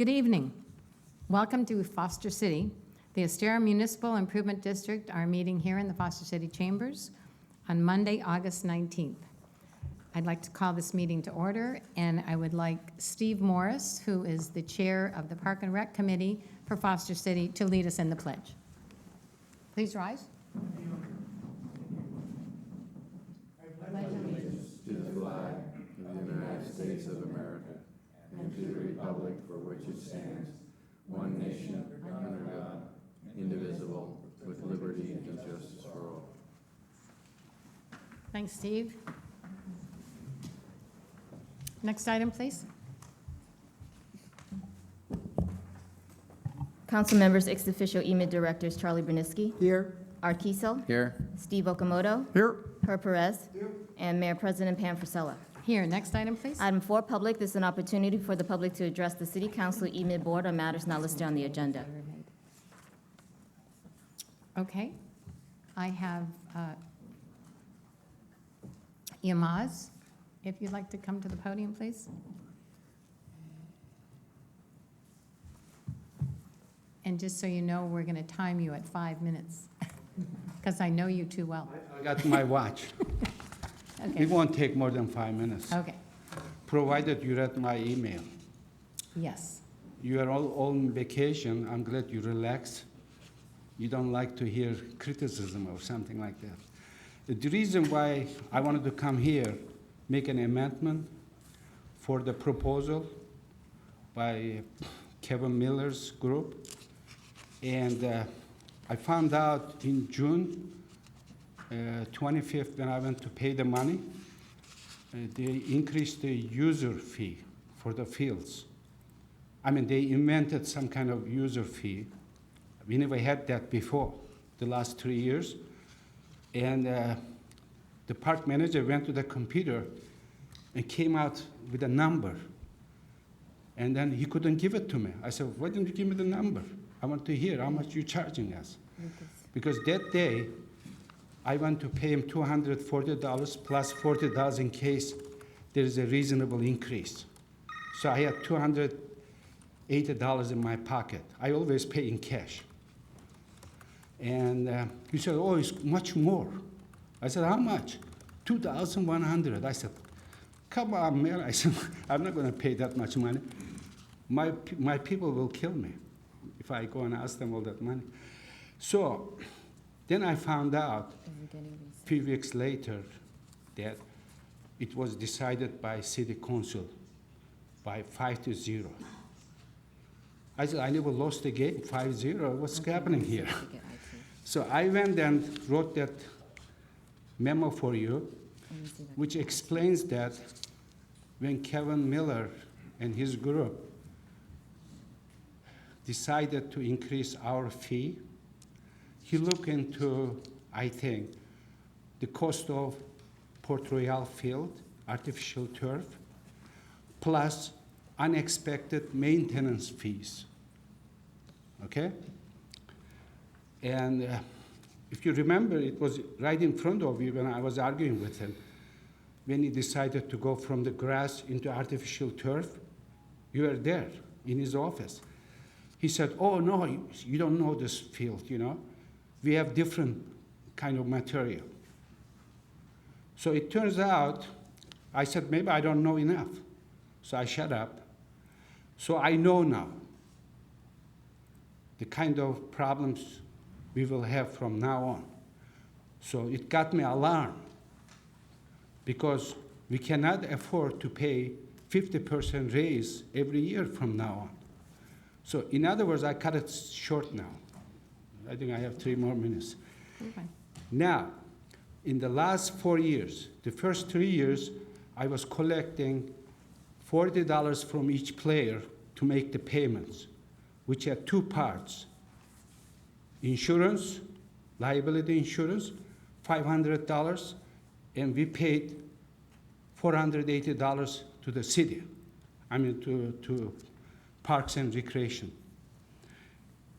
Good evening. Welcome to Foster City. The Estero Municipal Improvement District are meeting here in the Foster City Chambers on Monday, August 19th. I'd like to call this meeting to order, and I would like Steve Morris, who is the chair of the Park and Rec Committee for Foster City, to lead us in the pledge. Please rise. pledge allegiance to the flag of the United States of America and to the republic for which it stands, one nation, under God, indivisible, with liberty and justice for all. Thanks, Steve. Next item, please. Council members, ex officio EMID directors Charlie Bernisky. Here. Art Kiesel. Here. Steve Okamoto. Here. Herb Perez. And Mayor President Pam Frisella. Here, next item, please. Item 4, public. This is an opportunity for the public to address the City Council EMID Board on matters not listed on the agenda. Okay. I have Yamaz, if you'd like to come to the podium, please. And just so you know, we're going to time you at 5 minutes, because I know you too well. I got my watch. Okay. It won't take more than 5 minutes, Okay. provided you read my email. Yes. You are all on vacation. I'm glad you relaxed. You don't like to hear criticism or something like that. The reason why I wanted to come here, make an amendment for the proposal by Kevin Miller's group. And I found out in June 25th, when I went to pay the money, they increased the user fee for the fields. I mean, they invented some kind of user fee. We never had that before, the last 3 years. And the park manager went to the computer and came out with a number. And then he couldn't give it to me. I said, why didn't you give me the number? I want to hear how much you're charging us. Because that day, I went to pay him $240 plus $40 in case there is a reasonable increase. So I had $280 in my pocket. I always pay in cash. And he said, oh, it's much more. I said, how much? $2,100. I said, come on, man. I said, I'm not going to pay that much money. My people will kill me if I go and ask them all that money. So then I found out a few weeks later that it was decided by city council by 5-0. I said, I never lost a game, 5-0. What's happening here? So I went and wrote that memo for you, which explains that when Kevin Miller and his group decided to increase our fee, he looked into, I think, the cost of Port Royal Field, artificial turf, plus unexpected maintenance fees, okay? And if you remember, it was right in front of you when I was arguing with him. When he decided to go from the grass into artificial turf, you were there in his office. He said, oh, no, you don't know this field, you know? We have different kind of material. So it turns out, I said, maybe I don't know enough. So I shut up. So I know now the kind of problems we will have from now on. So it got me alarmed because we cannot afford to pay 50% raise every year from now on. So in other words, I cut it short now. I think I have 3 more minutes. Okay. Now, in the last 4 years, the first 3 years, I was collecting $40 from each player to make the payments, which had 2 parts. Insurance, liability insurance, $500, and we paid $480 to the city, I mean to Parks and Recreation.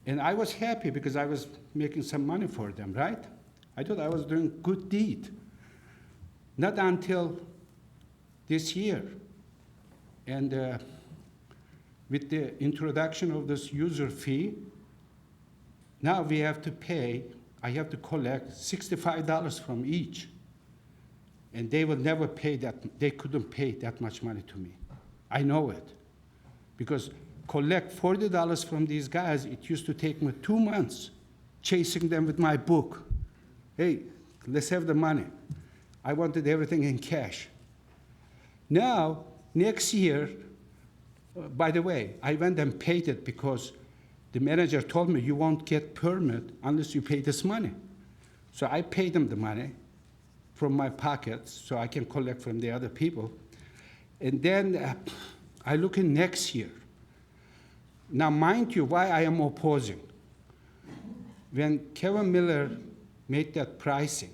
And I was happy because I was making some money for them, right? I thought I was doing good deed. Not until this year. And with the introduction of this user fee, now we have to pay, I have to collect $65 from each. And they will never pay that, they couldn't pay that much money to me. I know it. Because collect $40 from these guys, it used to take me 2 months chasing them with my book. Hey, let's have the money. I wanted everything in cash. Now, next year, by the way, I went and paid it because the manager told me you won't get permit unless you pay this money. So I paid them the money from my pockets so I can collect from the other people. And then I look in next year. Now, mind you, why I am opposing. When Kevin Miller made that pricing,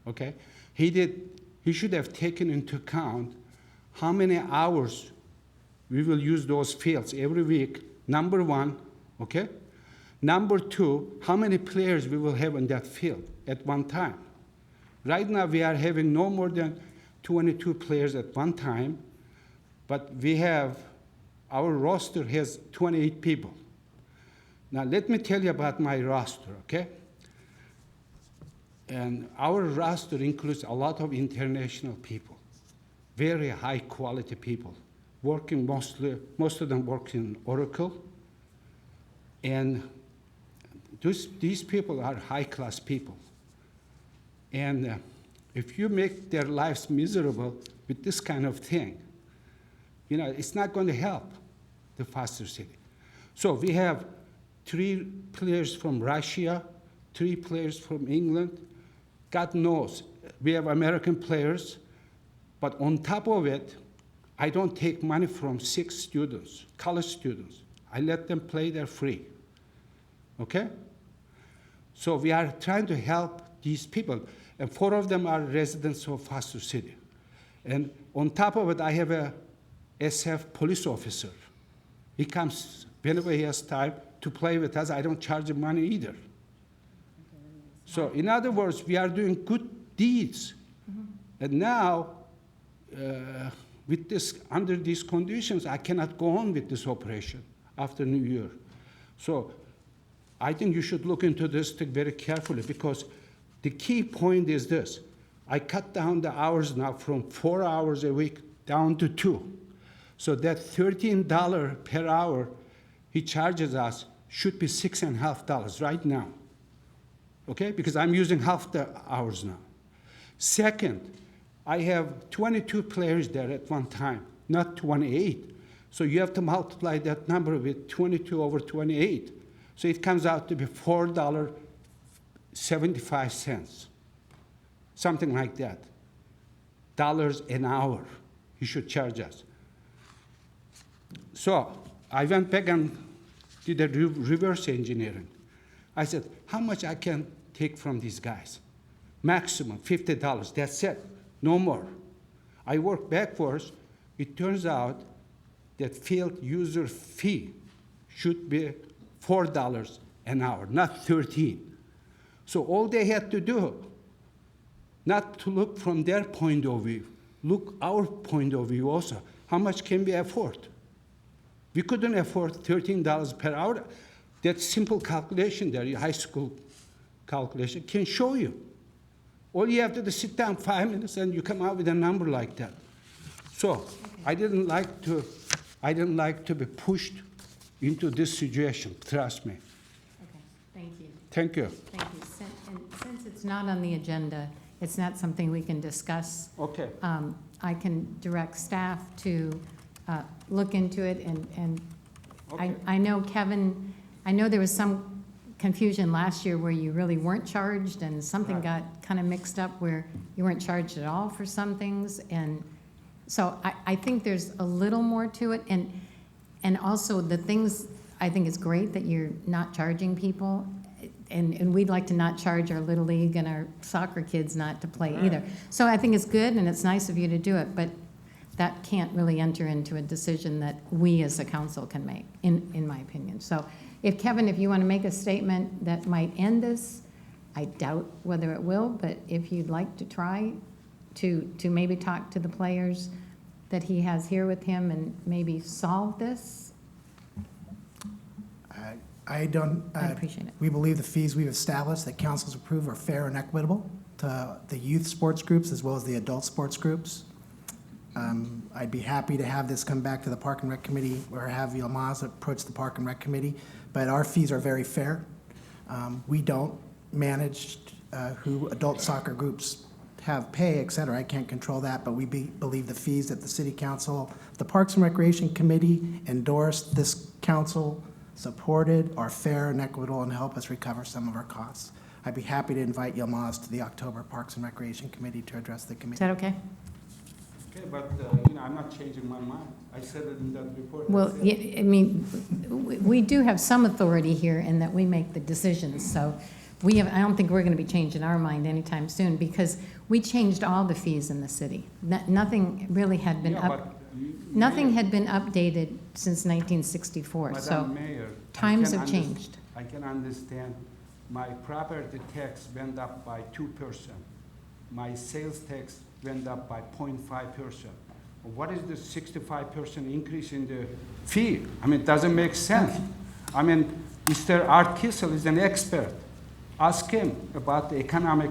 okay, he should have taken into account how many hours we will use those fields every week, number one, okay? Number two, how many players we will have in that field at one time. Right now, we are having no more than 22 players at one time, but our roster has 28 people. Now, let me tell you about my roster, okay? And our roster includes a lot of international people, very high quality people, working most of them work in Oracle. And these people are high class people. And if you make their lives miserable with this kind of thing, you know, it's not going to help the Foster City. So we have 3 players from Russia, 3 players from England. God knows, we have American players, but on top of it, I don't take money from 6 students, college students. I let them play there free, okay? So we are trying to help these people, and 4 of them are residents of Foster City. And on top of it, I have a SF police officer. He comes whenever he has time to play with us. I don't charge him money either. So in other words, we are doing good deeds. And now, under these conditions, I cannot go on with this operation after New Year. So I think you should look into this thing very carefully, because the key point is this. I cut down the hours now from 4 hours a week down to 2. So that $13 per hour he charges us should be $6.50 right now, okay? Because I'm using half the hours now. Second, I have 22 players there at one time, not 28. So you have to multiply that number with 22 over 28. So it comes out to be $4.75, something like that. Dollars an hour he should charge us. So I went back and did a reverse engineering. I said, how much I can take from these guys? Maximum $50, that's it, no more. I worked backwards. It turns out that field user fee should be $4 an hour, not 13. So all they had to do, not to look from their point of view, look our point of view also. How much can we afford? We couldn't afford $13 per hour. That simple calculation there, your high school calculation, can show you. All you have to do is sit down 5 minutes and you come out with a number like that. So I didn't like to be pushed into this situation, trust me. Okay, thank you. Thank you. Thank you. And since it's not on the agenda, it's not something we can discuss. Okay. I can direct staff to look into it, and Okay. I know, Kevin, I know there was some confusion last year where you really weren't charged, and something Right. got kind of mixed up where you weren't charged at all for some things, and so I think there's a little more to it, and also the things, I think it's great that you're not charging people, and we'd like to not charge our Little League and our soccer kids not to play either. So I think it's good, and it's nice of you to do it, but that can't really enter into a decision that we as a council can make, in my opinion. So if, Kevin, if you want to make a statement that might end this, I doubt whether it will, but if you'd like to try to maybe talk to the players that he has here with him and maybe solve this, I don't, I appreciate it. we believe the fees we've established that councils approve are fair and equitable to the youth sports groups as well as the adult sports groups. I'd be happy to have this come back to the Park and Rec Committee or have Yilmaz approach the Park and Rec Committee, but our fees are very fair. We don't manage who adult soccer groups have pay, et cetera. I can't control that, but we believe the fees that the City Council, the Parks and Recreation Committee endorsed, this council supported, are fair and equitable and help us recover some of our costs. I'd be happy to invite Yilmaz to the October Parks and Recreation Committee to address the Is committee. that okay? Okay, but, I'm not changing my mind. I said it in that report. Well, yeah, I mean, we do have some authority here in that we make the decisions, so I don't think we're gonna be changing our mind anytime soon, because we changed all the fees in the city. Nothing really had been nothing had been updated since 1964, so Madam Mayor, times have changed. I can understand, my property tax went up by 2%. My sales tax went up by 0.5%. What is the 65% increase in the fee? I mean, it doesn't make sense. I mean, Mr. Art Kissel is an expert. Ask him about the economic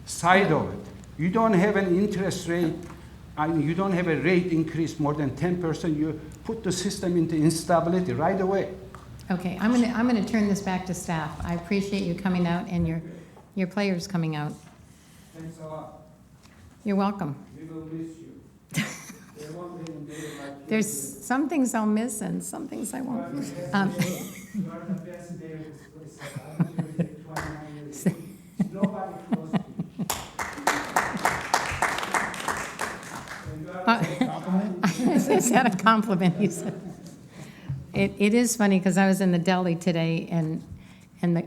side of it. You don't have an interest rate, you don't have a rate increase more than 10%, you put the system into instability right away. Okay, I'm gonna turn this back to staff. I appreciate you coming out and your players coming out. Thanks a lot. You're welcome. We will miss you. There won't be a day like There's some things I'll miss and some things I won't. You are the best day of this place. I've been here 29 years. Nobody close to you. And you are a compliment. Is that a compliment, he said? It is funny, because I was in the deli today, and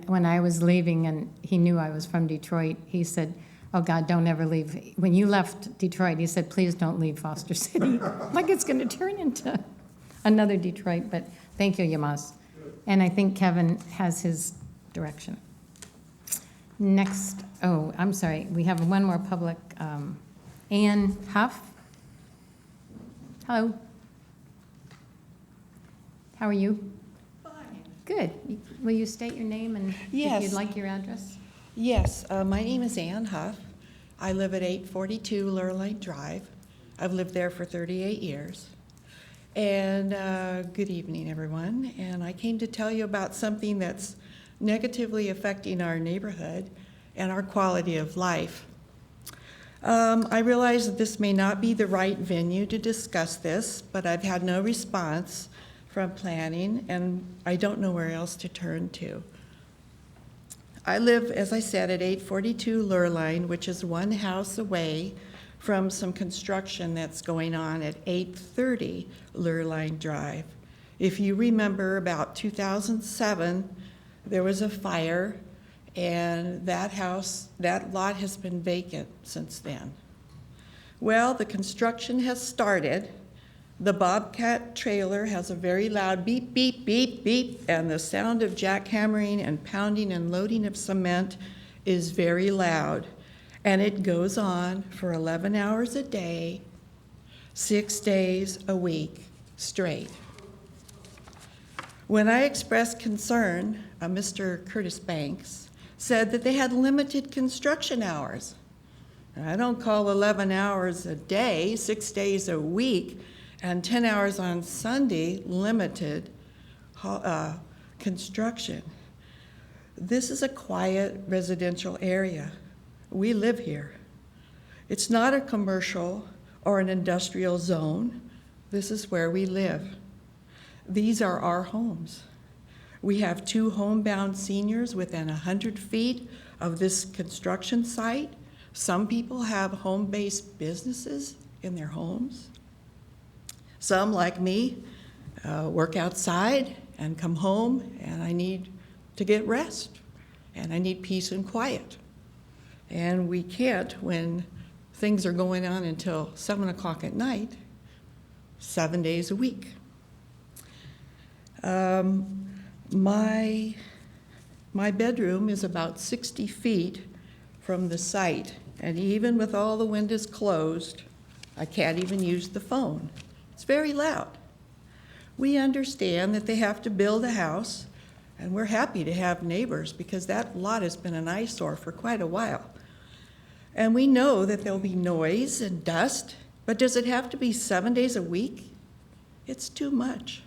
when I was leaving, and he knew I was from Detroit, he said, "Oh, God, don't ever leave." When you left Detroit, he said, "Please don't leave Foster City." Like it's going to turn into another Detroit, but thank you, Yilmaz. And I think Kevin has his direction. Next, oh, I'm sorry, we have one more public. Ann Huff. Hello. How are you? Fine. Good. Will you state your name and if Yes. you'd like your address? Yes, my name is Ann Huff. I live at 842 Lurline Drive. I've lived there for 38 years. And good evening, everyone. And I came to tell you about something that's negatively affecting our neighborhood and our quality of life. I realize that this may not be the right venue to discuss this, but I've had no response from planning, and I don't know where else to turn to. I live, as I said, at 842 Lurline, which is one house away from some construction that's going on at 830 Lurline Drive. If you remember, about 2007, there was a fire, and that lot has been vacant since then. Well, the construction has started. The Bobcat trailer has a very loud beep, beep, beep, beep, and the sound of jackhammering and pounding and loading of cement is very loud. And it goes on for 11 hours a day, 6 days a week straight. When I expressed concern, Mr. Curtis Banks said that they had limited construction hours. And I don't call 11 hours a day, 6 days a week, and 10 hours on Sunday limited construction. This is a quiet residential area. We live here. It's not a commercial or an industrial zone. This is where we live. These are our homes. We have 2 homebound seniors within 100 feet of this construction site. Some people have home-based businesses in their homes. Some, like me, work outside and come home, and I need to get rest, and I need peace and quiet. And we can't when things are going on until 7 o'clock at night, 7 days a week. My bedroom is about 60 feet from the site, and even with all the windows closed, I can't even use the phone. It's very loud. We understand that they have to build a house And we're happy to have neighbors because that lot has been an eyesore for quite a while. And we know that there'll be noise and dust, but does it have to be 7 days a week? It's too much.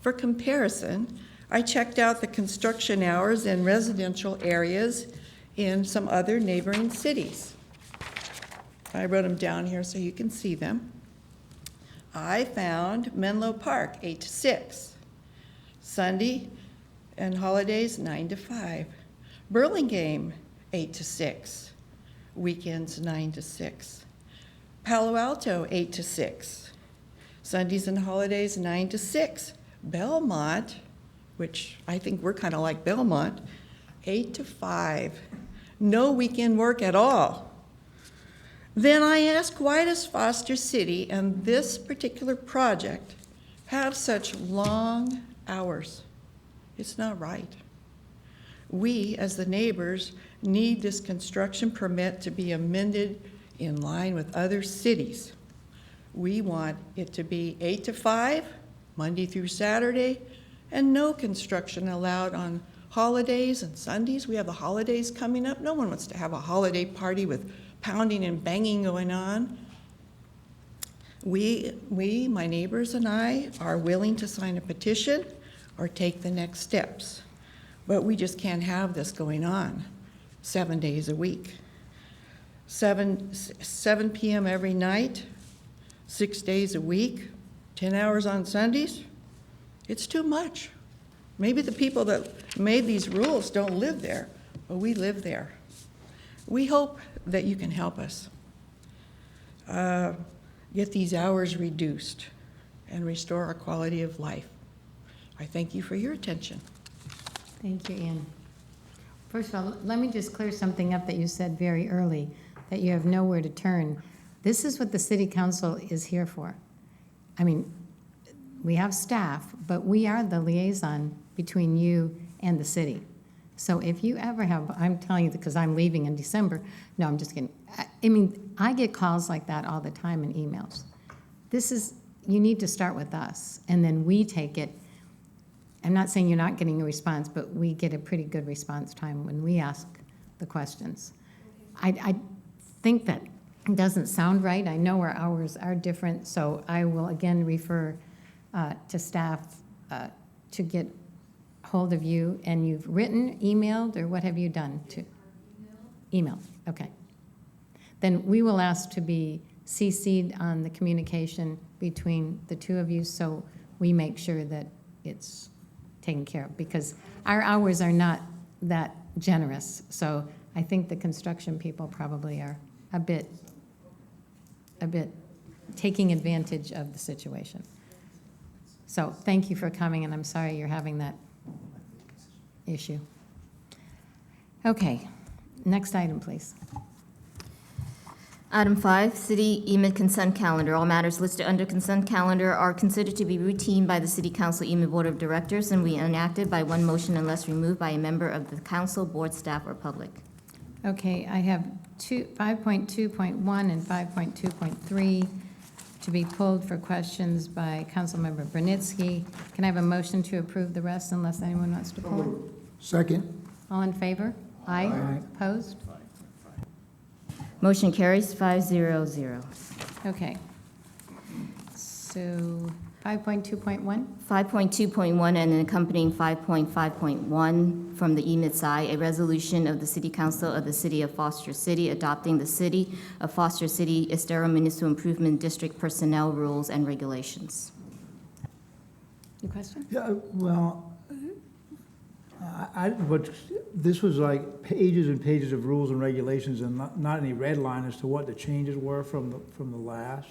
For comparison, I checked out the construction hours in residential areas in some other neighboring cities. I wrote them down here so you can see them. I found Menlo Park, 8 to 6. Sunday and holidays, 9 to 5. Burlingame, 8 to 6. Weekends, 9 to 6. Palo Alto, 8 to 6. Sundays and holidays, 9 to 6. Belmont, which I think we're kind of like Belmont, 8 to 5. No weekend work at all. Then I asked, why does Foster City and this particular project have such long hours? It's not right. We, as the neighbors, need this construction permit to be amended in line with other cities. We want it to be 8 to 5, Monday through Saturday, and no construction allowed on holidays and Sundays. We have the holidays coming up. No one wants to have a holiday party with pounding and banging going on. We, my neighbors and I, are willing to sign a petition or take the next steps. But we just can't have this going on 7 days a week. 7 p.m. every night, 6 days a week, 10 hours on Sundays. It's too much. Maybe the people that made these rules don't live there, but we live there. We hope that you can help us get these hours reduced and restore our quality of life. I thank you for your attention. Thank you, Ann. First of all, let me just clear something up that you said very early, that you have nowhere to turn. This is what the city council is here for. I mean, we have staff, but we are the liaison between you and the city. So if you ever have, I'm telling you because I'm leaving in December. No, I'm just kidding. I mean, I get calls like that all the time and emails. You need to start with us, and then we take it. I'm not saying you're not getting a response, but we get a pretty good response time when we ask the questions. I think that doesn't sound right. I know our hours are different, so I will again refer to staff to get hold of you. And you've written, emailed, or what have you done? Email, okay. Then we will ask to be CC'd on the communication between the two of you so we make sure that it's taken care of, because our hours are not that generous. So I think the construction people probably are a bit taking advantage of the situation. So thank you for coming, and I'm sorry you're having that issue. Okay, next item, please. Item 5, City EMID Consent Calendar. All matters listed under consent calendar are considered to be routine by the City Council EMID Board of Directors and be enacted by one motion unless removed by a member of the council, board, staff, or public. Okay, I have 5.2.1 and 5.2.3 to be pulled for questions by Councilmember Brunitsky. Can I have a motion to approve the rest unless anyone wants to pull? Second. All in favor? Aye. Aye. Opposed? Motion carries 5-0-0. Okay. So 5.2.1? 5.2.1 and an accompanying 5.5.1 from the EMID side, a resolution of the City Council of the City of Foster City adopting the City of Foster City Estero Municipal Improvement District personnel rules and regulations. Any question? Yeah, well, this was like pages and pages of rules and regulations and not any red line as to what the changes were from the last.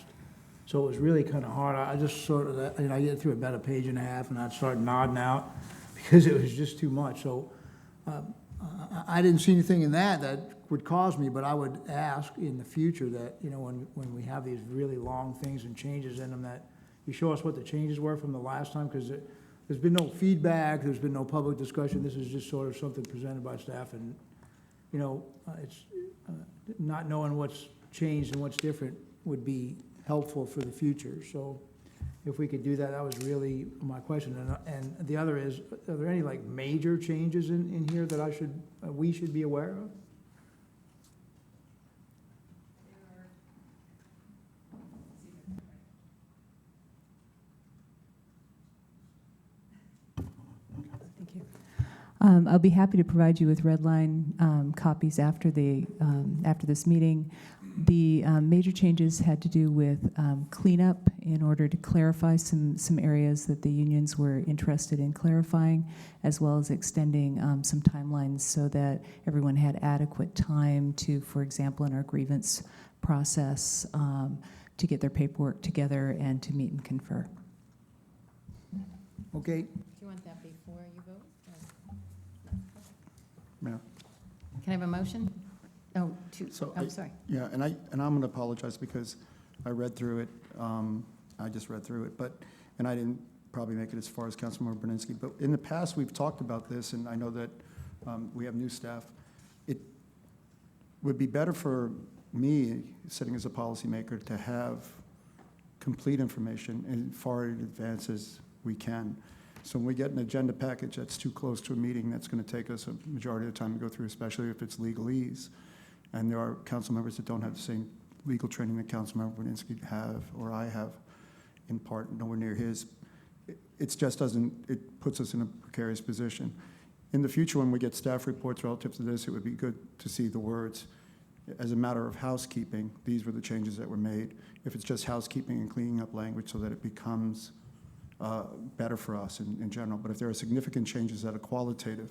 So it was really kind of hard. I just sort of, I get through about a page and a half and I'd start nodding out because it was just too much. So I didn't see anything in that would cause me, but I would ask in the future that, when we have these really long things and changes in them, that you show us what the changes were from the last time, because there's been no feedback, there's been no public discussion. This is just sort of something presented by staff, and, it's not knowing what's changed and what's different would be helpful for the future. So if we could do that, that was really my question. And the other is, are there any like major changes in here that we should be aware of? Thank you. I'll be happy to provide you with red line copies after this meeting. The major changes had to do with cleanup in order to clarify some areas that the unions were interested in clarifying, as well as extending some timelines so that everyone had adequate time to, for example, in our grievance process, to get their paperwork together and to meet and confer. Okay, Do you want that before you vote? Mayor. Can I have a motion? Oh, So sorry. Yeah, and I'm going to apologize because I read through it. I just read through it, and I didn't probably make it as far as Councilmember Berninski. But in the past, we've talked about this, and I know that we have new staff. It would be better for me, sitting as a policymaker, to have complete information as far in advance as we can. So when we get an agenda package that's too close to a meeting, that's going to take us a majority of the time to go through, especially if it's legalese. And there are council members that don't have the same legal training that Councilmember Berninski have, or I have, in part, nowhere near his. It just doesn't, it puts us in a precarious position. In the future, when we get staff reports relative to this, it would be good to see the words. As a matter of housekeeping, these were the changes that were made. If it's just housekeeping and cleaning up language so that it becomes better for us in general. But if there are significant changes that are qualitative,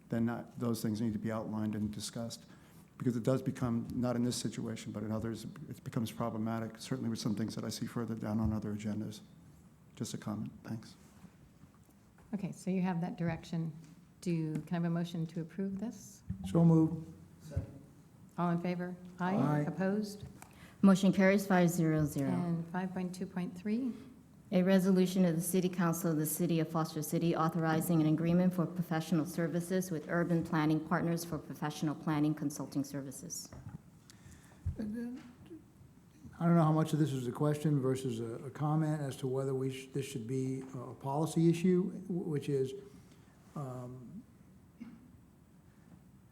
then those things need to be outlined and discussed. Because it does become, not in this situation, but in others, it becomes problematic, certainly with some things that I see further down on other agendas. Just a comment, thanks. Okay, so you have that direction. Can I have a motion to approve this? so moved. All in favor? Aye. Opposed? Motion carries 500. And 5.2.3, A resolution of the City Council of the City of Foster City authorizing an agreement for professional services with Urban Planning Partners for professional planning consulting services. I don't know how much of this is a question versus a comment as to whether this should be a policy issue, which is,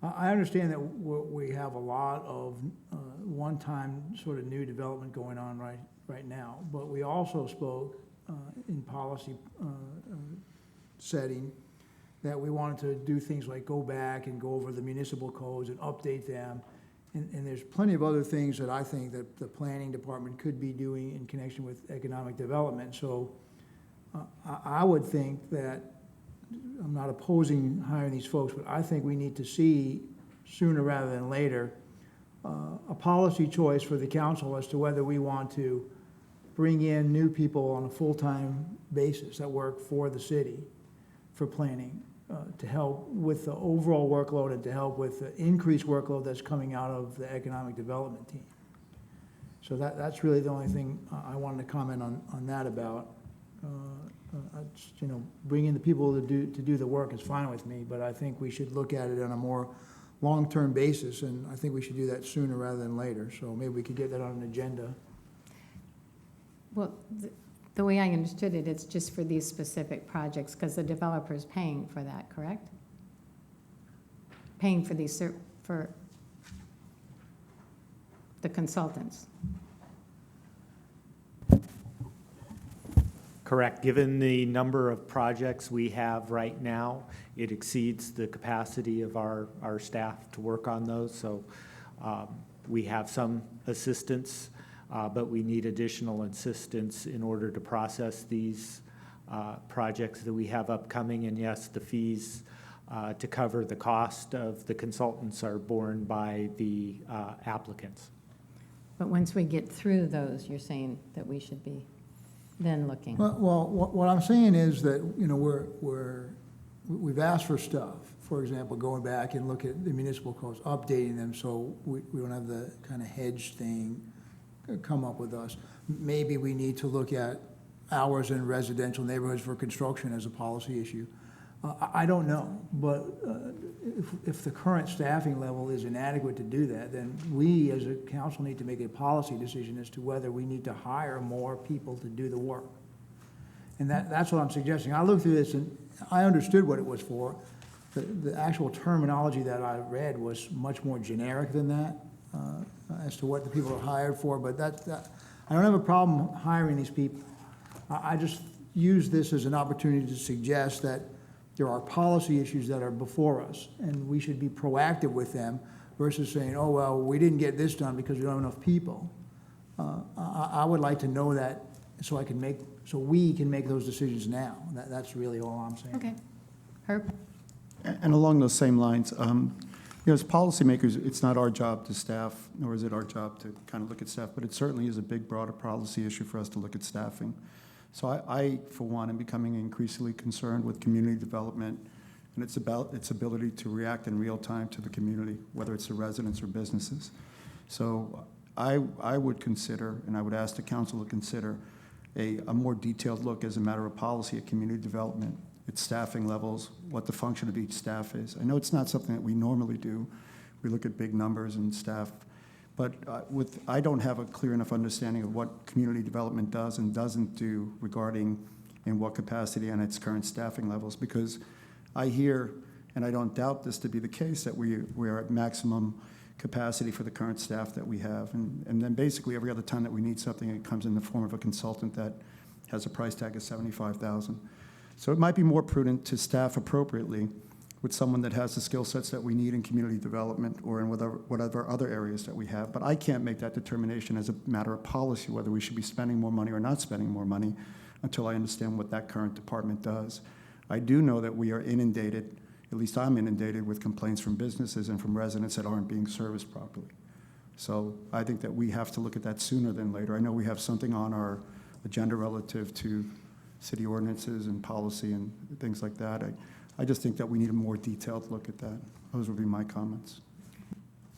I understand that we have a lot of one-time sort of new development going on right now, but we also spoke in policy setting that we wanted to do things like go back and go over the municipal codes and update them. And there's plenty of other things that I think that the planning department could be doing in connection with economic development. So I would think that, I'm not opposing hiring these folks, but I think we need to see sooner rather than later a policy choice for the council as to whether we want to bring in new people on a full-time basis that work for the city for planning to help with the overall workload and to help with the increased workload that's coming out of the economic development team. So that's really the only thing I wanted to comment on that about. Bringing the people to do the work is fine with me, but I think we should look at it on a more long-term basis, and I think we should do that sooner rather than later. So maybe we could get that on an agenda. well, the way I understood it, it's just for these specific projects because the developer's paying for that, correct? Paying for these, for the consultants. Correct. Given the number of projects we have right now, it exceeds the capacity of our staff to work on those. So we have some assistance, but we need additional assistance in order to process these projects that we have upcoming. And yes, the fees to cover the cost of the consultants are borne by the applicants. But once we get through those, you're saying that we should be then looking. Well, what I'm saying is that, we've asked for stuff. For example, going back and look at the municipal codes, updating them so we don't have the kind of hedge thing come up with us. Maybe we need to look at hours in residential neighborhoods for construction as a policy issue. I don't know, but if the current staffing level is inadequate to do that, then we as a council need to make a policy decision as to whether we need to hire more people to do the work. And that's what I'm suggesting. I looked through this and I understood what it was for. The actual terminology that I read was much more generic than that, as to what the people are hired for, but I don't have a problem hiring these people. I just use this as an opportunity to suggest that there are policy issues that are before us, and we should be proactive with them versus saying, oh, well, we didn't get this done because we don't have enough people. I would like to know that so we can make those decisions now. That's really all I'm saying. Okay. Herb? And along those same lines, as policymakers, it's not our job to staff, nor is it our job to kind of look at staff, but it certainly is a big, broader policy issue for us to look at staffing. So I, for one, am becoming increasingly concerned with community development, and it's about its ability to react in real time to the community, whether it's the residents or businesses. So I would consider, and I would ask the council to consider, a more detailed look as a matter of policy at community development, its staffing levels, what the function of each staff is. I know it's not something that we normally do. We look at big numbers and staff, but I don't have a clear enough understanding of what community development does and doesn't do regarding in what capacity and its current staffing levels, because I hear, and I don't doubt this to be the case, that we are at maximum capacity for the current staff that we have. And then basically every other time that we need something, it comes in the form of a consultant that has a price tag of $75,000. So it might be more prudent to staff appropriately with someone that has the skill sets that we need in community development or in whatever other areas that we have. But I can't make that determination as a matter of policy, whether we should be spending more money or not spending more money, until I understand what that current department does. I do know that we are inundated, at least I'm inundated, with complaints from businesses and from residents that aren't being serviced properly. So I think that we have to look at that sooner than later. I know we have something on our agenda relative to city ordinances and policy and things like that. I just think that we need a more detailed look at that. Those would be my comments.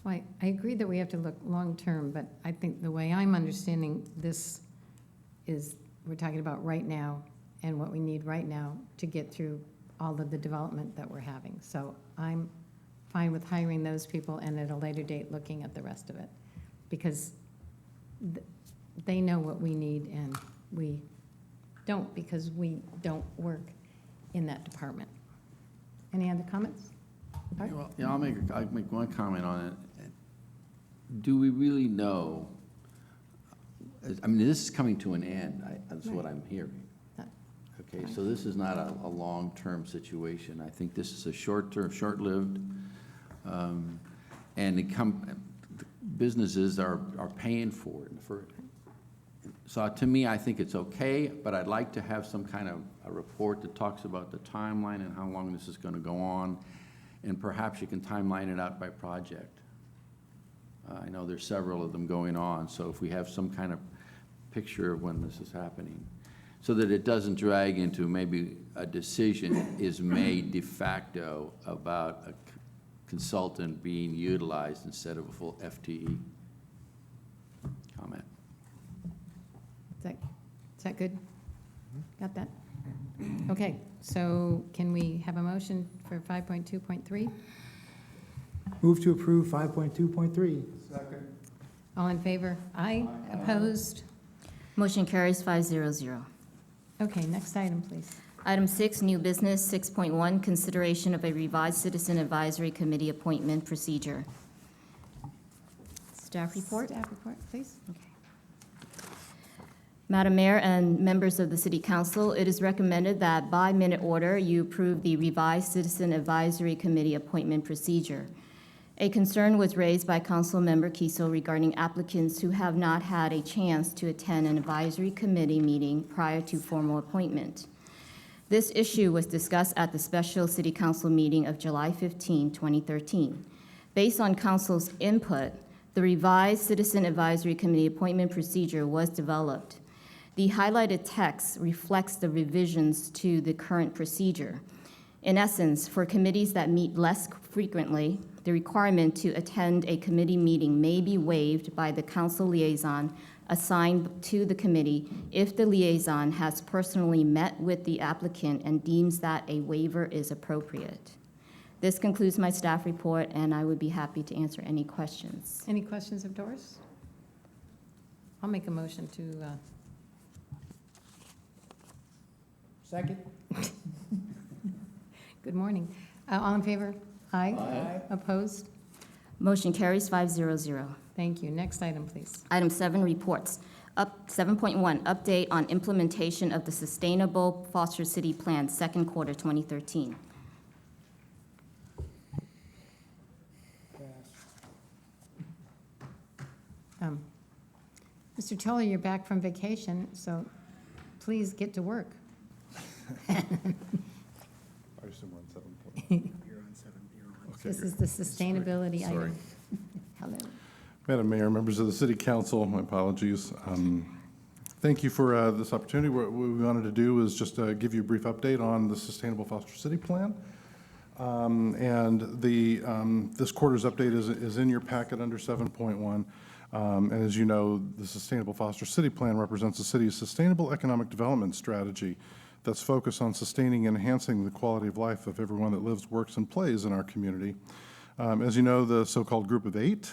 Well, I agree that we have to look long-term, but I think the way I'm understanding this is we're talking about right now and what we need right now to get through all of the development that we're having. So I'm fine with hiring those people and at a later date looking at the rest of it, because they know what we need and we don't, because we don't work in that department. Any other comments? Art? Well, yeah, I'll make one comment on it. Do we really know? I mean, this is coming to an end. That's what I'm hearing. Okay, so this is not a long-term situation. I think this is a short-term, short-lived, and the businesses are paying for it. So to me, I think it's okay, but I'd like to have some kind of a report that talks about the timeline and how long this is going to go on, and perhaps you can timeline it out by project. I know there's several of them going on, so if we have some kind of picture of when this is happening, so that it doesn't drag into maybe a decision is made de facto about a consultant being utilized instead of a full FTE. Comment. Is that good? Got that? Okay, so can we have a motion for 5.2.3? Move to approve 5.2.3. All in favor? Aye. Opposed? Motion carries 500. Okay, next item, please. Item 6, new business. 6.1, consideration of a revised Citizen Advisory Committee appointment procedure. Staff report. Staff report, please. Okay. Madam Mayor and members of the City Council, it is recommended that by minute order, you approve the revised Citizen Advisory Committee appointment procedure. A concern was raised by Council Member Kiesel regarding applicants who have not had a chance to attend an advisory committee meeting prior to formal appointment. This issue was discussed at the special City Council meeting of July 15, 2013. Based on Council's input, the revised Citizen Advisory Committee appointment procedure was developed. The highlighted text reflects the revisions to the current procedure. In essence, for committees that meet less frequently, the requirement to attend a committee meeting may be waived by the council liaison assigned to the committee if the liaison has personally met with the applicant and deems that a waiver is appropriate. This concludes my staff report, and I would be happy to answer any questions. Any questions of Doris? I'll make a motion to Second? Good morning. All in favor? Aye. Aye. Opposed? Motion carries 500. Thank you. Next item, please. Item 7, reports. 7.1, update on implementation of the Sustainable Foster City Plan, second quarter 2013. Mr. Toller, you're back from vacation, so please get to work. I assume we're on 7. You're on 7, you're on. Okay, This good. is the sustainability Sorry. item. Hello. Madam Mayor, members of the City Council, my apologies. Thank you for this opportunity. What we wanted to do is just give you a brief update on the Sustainable Foster City Plan. And this quarter's update is in your packet under 7.1. And as you know, the Sustainable Foster City Plan represents the city's sustainable economic development strategy that's focused on sustaining and enhancing the quality of life of everyone that lives, works, and plays in our community. As you know, the so-called Group of 8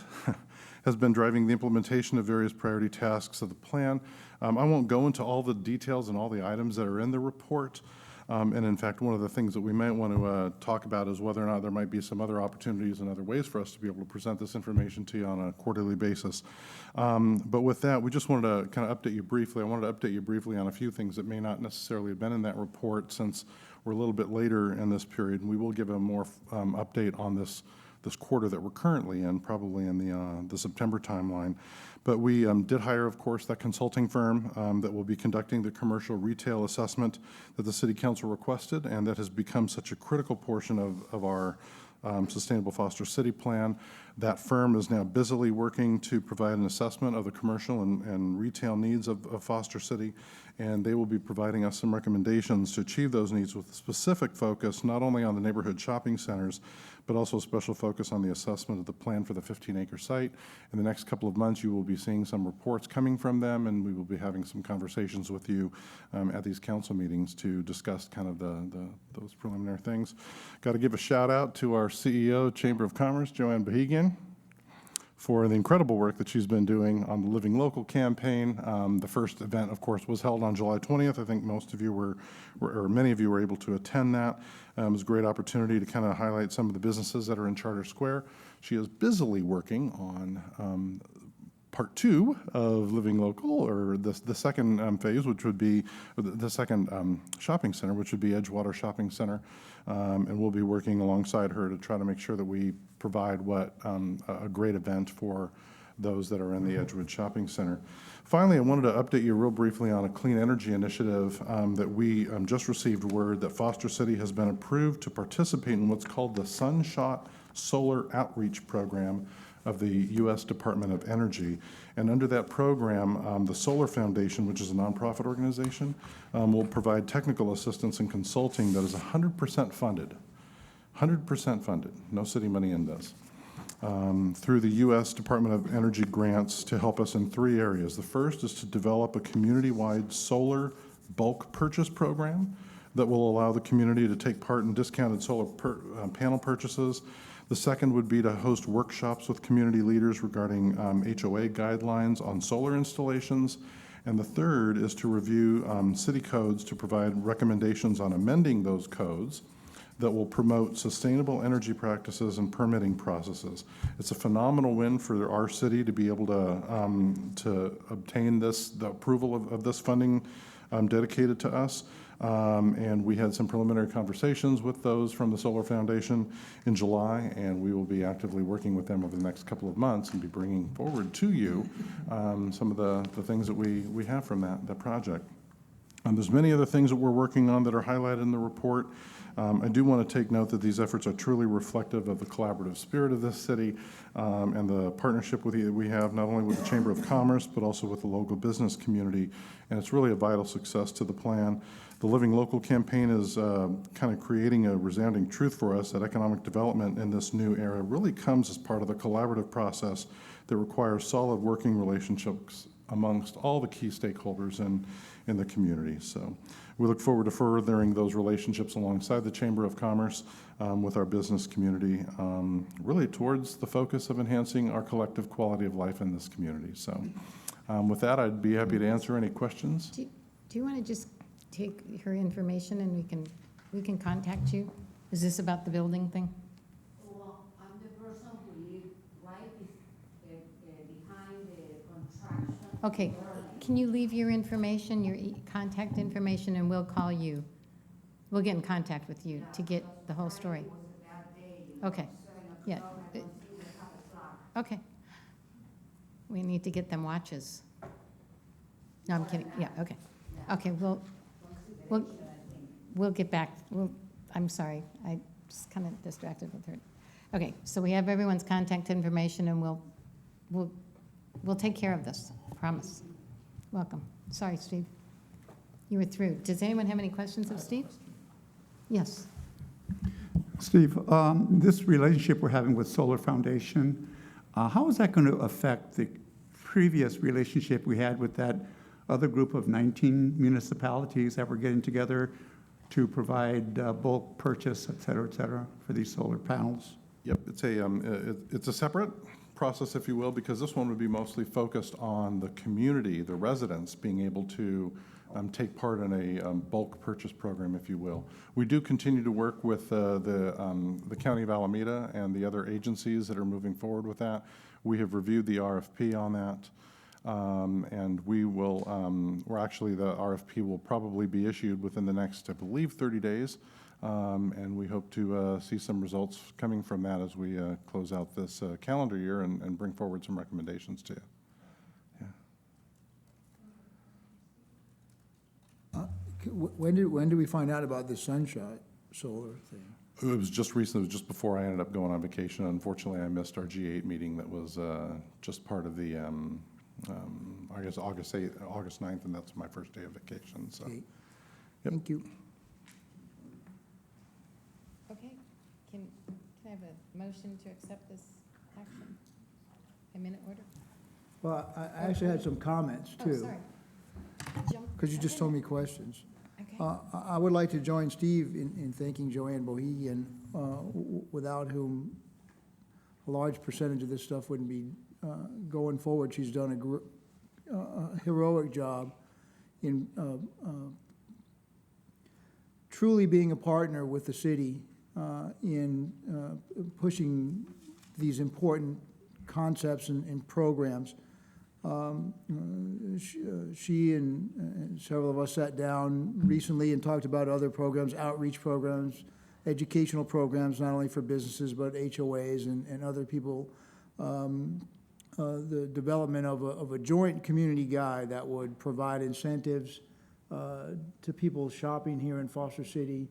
has been driving the implementation of various priority tasks of the plan. I won't go into all the details and all the items that are in the report. And in fact, one of the things that we might want to talk about is whether or not there might be some other opportunities and other ways for us to be able to present this information to you on a quarterly basis. But with that, we just wanted to kind of update you briefly. I wanted to update you briefly on a few things that may not necessarily have been in that report, since we're a little bit later in this period. And we will give a more update on this quarter that we're currently in, probably in the September timeline. But we did hire, of course, that consulting firm that will be conducting the commercial retail assessment that the City Council requested, and that has become such a critical portion of our Sustainable Foster City Plan. That firm is now busily working to provide an assessment of the commercial and retail needs of Foster City, and they will be providing us some recommendations to achieve those needs with a specific focus not only on the neighborhood shopping centers, but also a special focus on the assessment of the plan for the 15-acre site. In the next couple of months, you will be seeing some reports coming from them, and we will be having some conversations with you at these council meetings to discuss kind of those preliminary things. Got to give a shout out to our CEO, Chamber of Commerce, Joanne Bahigian, for the incredible work that she's been doing on the Living Local campaign. The first event, of course, was held on July 20th. I think most of you or many of you were able to attend that. It was a great opportunity to kind of highlight some of the businesses that are in Charter Square. She is busily working on part 2 of Living Local, or the second phase, which would be the second shopping center, which would be Edgewater Shopping Center. And we'll be working alongside her to try to make sure that we provide a great event for those that are in the Edgewood Shopping Center. Finally, I wanted to update you real briefly on a clean energy initiative that we just received word that Foster City has been approved to participate in what's called the Sunshot Solar Outreach Program of the U.S. Department of Energy. And under that program, the Solar Foundation, which is a nonprofit organization, will provide technical assistance and consulting that is 100% funded. 100% funded, no city money in this, through the U.S. Department of Energy grants to help us in 3 areas. The first is to develop a community-wide solar bulk purchase program that will allow the community to take part in discounted solar panel purchases. The second would be to host workshops with community leaders regarding HOA guidelines on solar installations. And the third is to review city codes to provide recommendations on amending those codes that will promote sustainable energy practices and permitting processes. It's a phenomenal win for our city to be able to obtain the approval of this funding dedicated to us. And we had some preliminary conversations with those from the Solar Foundation in July, and we will be actively working with them over the next couple of months and be bringing forward to you some of the things that we have from that project. There's many other things that we're working on that are highlighted in the report. I do want to take note that these efforts are truly reflective of the collaborative spirit of this city and the partnership we have not only with the Chamber of Commerce, but also with the local business community. And it's really a vital success to the plan. The Living Local campaign is kind of creating a resounding truth for us that economic development in this new era really comes as part of the collaborative process that requires solid working relationships amongst all the key stakeholders in the community. So we look forward to furthering those relationships alongside the Chamber of Commerce with our business community, really towards the focus of enhancing our collective quality of life in this community. So with that, I'd be happy to answer any questions. Do you want to just take her information and we can contact you? Is this about the building thing? Well, I'm the person who live right behind the contraction. Okay, can you leave your information, your contact information, and we'll call you? We'll get in contact with you to get the whole story. Okay, yeah. Okay. We need to get them watches. No, I'm kidding, yeah, okay. Okay, we'll get back, I'm sorry, I just kind of distracted with her. Okay, so we have everyone's contact information, and we'll take care of this, promise. Welcome. Sorry, Steve. You were through. Does anyone have any questions of Steve? Yes. Steve, this relationship we're having with Solar Foundation, how is that going to affect the previous relationship we had with that other group of 19 municipalities that were getting together to provide bulk purchase, et cetera, for these solar panels? Yep, it's a separate process, if you will, because this one would be mostly focused on the community, the residents being able to take part in a bulk purchase program, if you will. We do continue to work with the County of Alameda and the other agencies that are moving forward with that. We have reviewed the RFP on that, and we will, the RFP will probably be issued within the next, I believe, 30 days, and we hope to see some results coming from that as we close out this calendar year and bring forward some recommendations to you. When did we find out about the Sunshine Solar thing? It was just recent. It was just before I ended up going on vacation. Unfortunately, I missed our G8 meeting that was just part of the, I guess, August 9th, and that's my first day of vacation. So, Okay. Yep. Thank you. Okay, can I have a motion to accept this action? A minute order? Well, I actually had some comments, Oh, too, sorry. Jump. because you just told me questions. Okay. I would like to join Steve in thanking Joanne Bohegan, without whom a large percentage of this stuff wouldn't be going forward. She's done a heroic job in truly being a partner with the city in pushing these important concepts and programs. She and several of us sat down recently and talked about other programs, outreach programs, educational programs, not only for businesses, but HOAs and other people. The development of a joint community guide that would provide incentives to people shopping here in Foster City,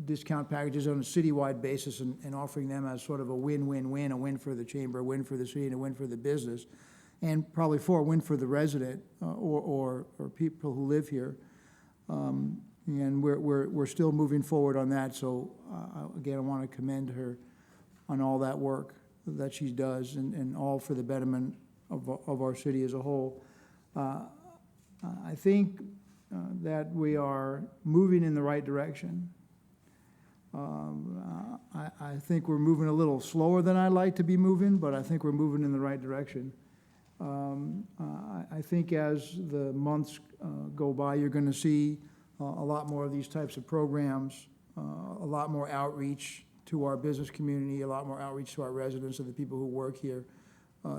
discount packages on a citywide basis, and offering them as sort of a win-win-win, a win for the chamber, a win for the city, and a win for the business. And probably a win for the resident or people who live here. And we're still moving forward on that. So again, I want to commend her on all that work that she does, and all for the betterment of our city as a whole. I think that we are moving in the right direction. I think we're moving a little slower than I'd like to be moving, but I think we're moving in the right direction. I think as the months go by, you're going to see a lot more of these types of programs, a lot more outreach to our business community, a lot more outreach to our residents and the people who work here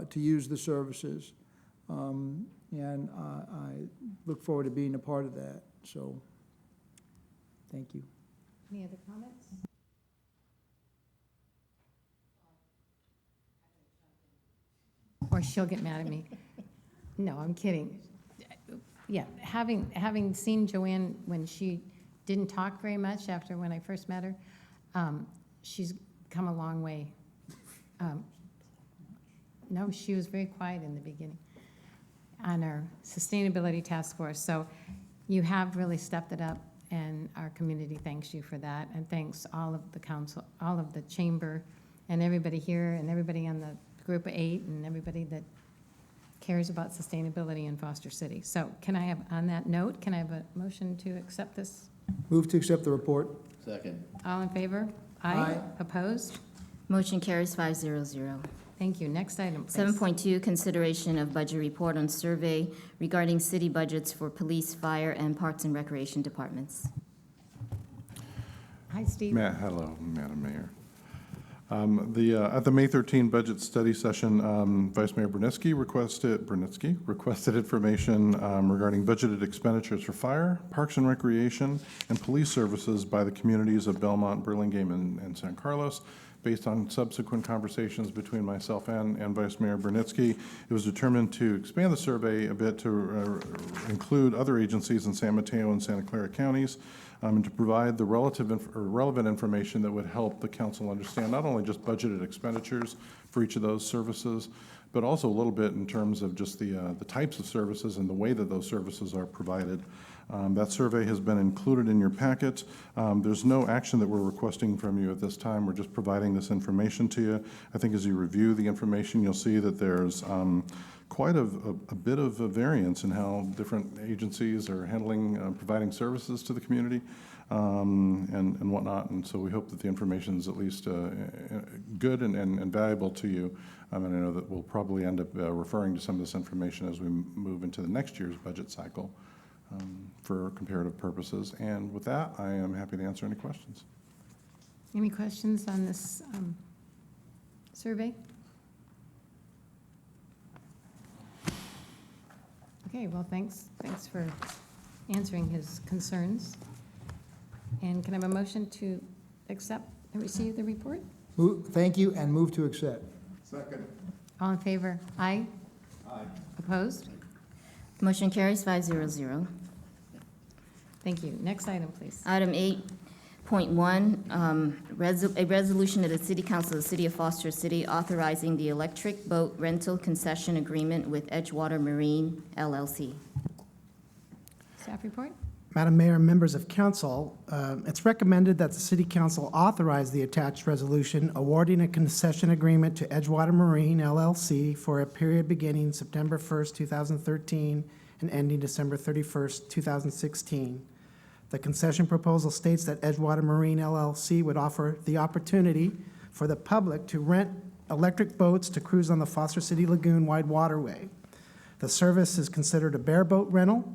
to use the services. And I look forward to being a part of that. So, thank you. Any other comments? Or she'll get mad at me. No, I'm kidding. Yeah, having seen Joanne when she didn't talk very much after when I first met her, she's come a long way. No, she was very quiet in the beginning on our sustainability task force. So you have really stepped it up, and our community thanks you for that, and thanks all of the council, all of the chamber, and everybody here, and everybody on the Group of 8, and everybody that cares about sustainability in Foster City. So can I have, on that note, can I have a motion to accept this? Move to accept the report. Second. All in favor? Aye. Opposed? Motion carries 500. Thank you. Next item, please. 7.2, consideration of budget report on survey regarding city budgets for police, fire, and parks and recreation departments. Hi, Steve. Hello, Madam Mayor. At the May 13 budget study session, Vice Mayor Brunitsky requested information regarding budgeted expenditures for fire, parks and recreation, and police services by the communities of Belmont, Burlingame, and San Carlos. Based on subsequent conversations between myself and Vice Mayor Brunitsky, it was determined to expand the survey a bit to include other agencies in San Mateo and Santa Clara counties, and to provide the relevant information that would help the council understand not only just budgeted expenditures for each of those services, but also a little bit in terms of just the types of services and the way that those services are provided. That survey has been included in your packet. There's no action that we're requesting from you at this time. We're just providing this information to you. I think as you review the information, you'll see that there's quite a bit of a variance in how different agencies are handling, providing services to the community and whatnot. And so we hope that the information is at least good and valuable to you. And I know that we'll probably end up referring to some of this information as we move into the next year's budget cycle for comparative purposes. And with that, I am happy to answer any questions. Any questions on this survey? Okay, well, thanks for answering his concerns. And can I have a motion to accept and receive the report? Thank you, and move to accept. Second. All in favor? Aye? Aye. Opposed? Motion carries 500. Thank you. Next item, please. Item 8.1, a resolution of the City Council of the City of Foster City authorizing the electric boat rental concession agreement with Edgewater Marine, LLC. Staff report? Madam Mayor and members of council, it's recommended that the City Council authorize the attached resolution awarding a concession agreement to Edgewater Marine, LLC for a period beginning September 1st, 2013 and ending December 31st, 2016. The concession proposal states that Edgewater Marine, LLC would offer the opportunity for the public to rent electric boats to cruise on the Foster City Lagoon Wide Waterway. The service is considered a bareboat rental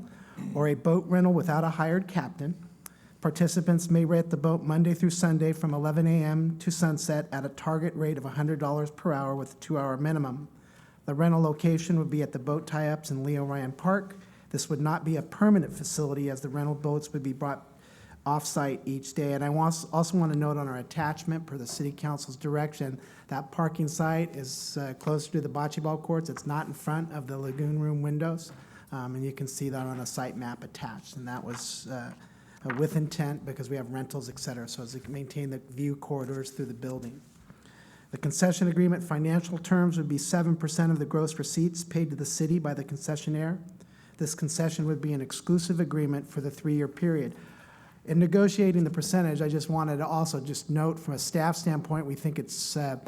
or a boat rental without a hired captain. Participants may rent the boat Monday through Sunday from 11 a.m. to sunset at a target rate of $100 per hour with a 2-hour minimum. The rental location would be at the boat tie-ups in Leo Ryan Park. This would not be a permanent facility as the rental boats would be brought off-site each day. And I also want to note on our attachment per the City Council's direction, that parking site is closer to the bocce ball courts. It's not in front of the lagoon room windows. And you can see that on a site map attached. And that was with intent because we have rentals, et cetera, so as to maintain the view corridors through the building. The concession agreement financial terms would be 7% of the gross receipts paid to the city by the concessionaire. This concession would be an exclusive agreement for the 3-year period. In negotiating the percentage, I just wanted to also just note from a staff standpoint, we think it's a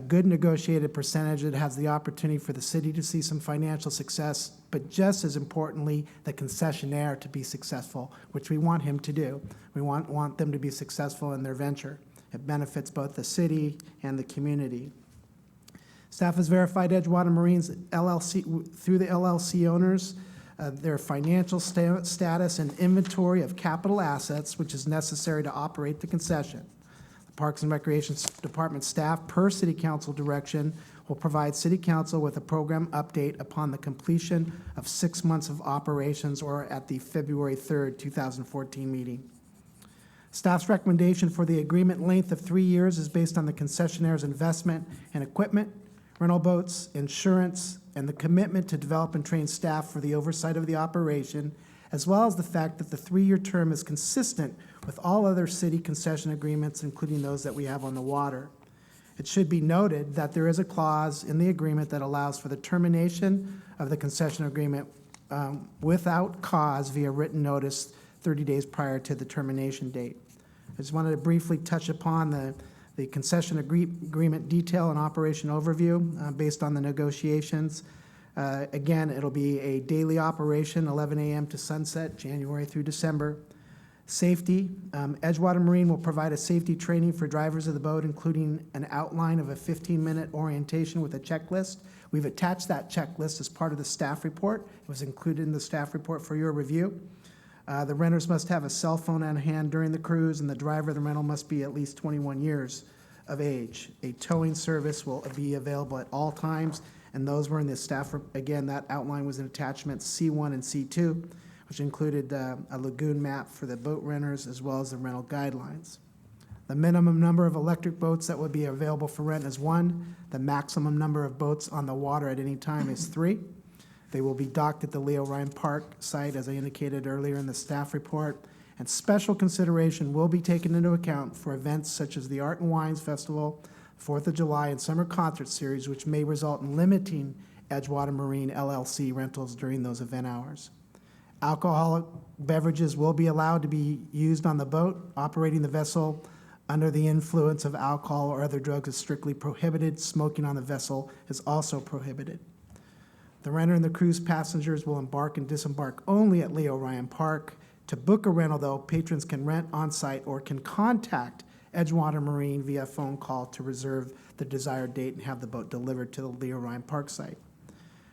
good negotiated percentage that has the opportunity for the city to see some financial success, but just as importantly, the concessionaire to be successful, which we want him to do. We want them to be successful in their venture. It benefits both the city and the community. Staff has verified Edgewater Marine's LLC through the LLC owners, their financial status and inventory of capital assets, which is necessary to operate the concession. The Parks and Recreation Department staff, per City Council direction, will provide City Council with a program update upon the completion of 6 months of operations or at the February 3rd, 2014 meeting. Staff's recommendation for the agreement length of 3 years is based on the concessionaire's investment in equipment, rental boats, insurance, and the commitment to develop and train staff for the oversight of the operation, as well as the fact that the 3-year term is consistent with all other city concession agreements, including those that we have on the water. It should be noted that there is a clause in the agreement that allows for the termination of the concession agreement without cause via written notice 30 days prior to the termination date. I just wanted to briefly touch upon the concession agreement detail and operation overview based on the negotiations. Again, it'll be a daily operation, 11 a.m. to sunset, January through December. Safety, Edgewater Marine will provide a safety training for drivers of the boat, including an outline of a 15-minute orientation with a checklist. We've attached that checklist as part of the staff report. It was included in the staff report for your review. The renters must have a cell phone on hand during the cruise, and the driver of the rental must be at least 21 years of age. A towing service will be available at all times, and those were in the staff, again, that outline was in attachments C1 and C2, which included a lagoon map for the boat renters as well as the rental guidelines. The minimum number of electric boats that would be available for rent is 1. The maximum number of boats on the water at any time is 3. They will be docked at the Leo Ryan Park site, as I indicated earlier in the staff report, and special consideration will be taken into account for events such as the Art and Wines Festival, 4th of July, and Summer Concert Series, which may result in limiting Edgewater Marine LLC rentals during those event hours. Alcoholic beverages will be allowed to be used on the boat. Operating the vessel under the influence of alcohol or other drugs is strictly prohibited. Smoking on the vessel is also prohibited. The renter and the cruise passengers will embark and disembark only at Leo Ryan Park. To book a rental, though, patrons can rent on-site or can contact Edgewater Marine via phone call to reserve the desired date and have the boat delivered to the Leo Ryan Park site.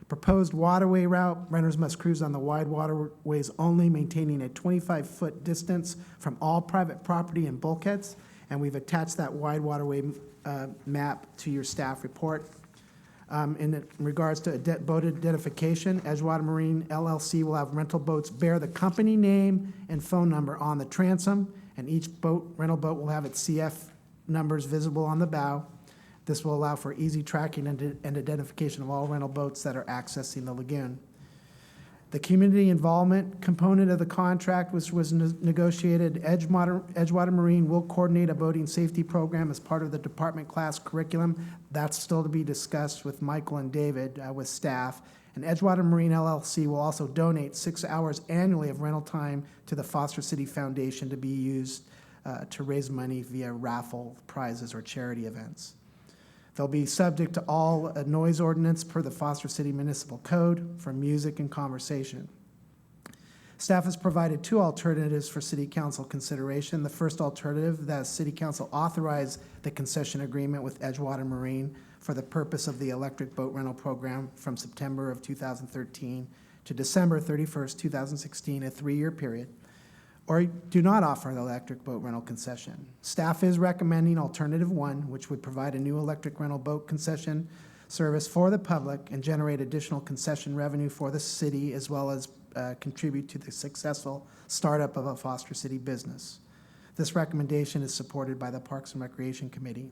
Proposed waterway route, renters must cruise on the wide waterways only, maintaining a 25-foot distance from all private property and bulkheads, and we've attached that wide waterway map to your staff report. In regards to boat identification, Edgewater Marine LLC will have rental boats bear the company name and phone number on the transom, and each rental boat will have its CF numbers visible on the bow. This will allow for easy tracking and identification of all rental boats that are accessing the lagoon. The community involvement component of the contract, which was negotiated, Edgewater Marine will coordinate a boating safety program as part of the department class curriculum. That's still to be discussed with Michael and David with staff. And Edgewater Marine LLC will also donate 6 hours annually of rental time to the Foster City Foundation to be used to raise money via raffle prizes or charity events. They'll be subject to all noise ordinance per the Foster City Municipal Code for music and conversation. Staff has provided 2 alternatives for City Council consideration. The first alternative, that City Council authorize the concession agreement with Edgewater Marine for the purpose of the electric boat rental program from September of 2013 to December 31st, 2016, a 3-year period, or do not offer the electric boat rental concession. Staff is recommending alternative 1, which would provide a new electric rental boat concession service for the public and generate additional concession revenue for the city, as well as contribute to the successful startup of a Foster City business. This recommendation is supported by the Parks and Recreation Committee.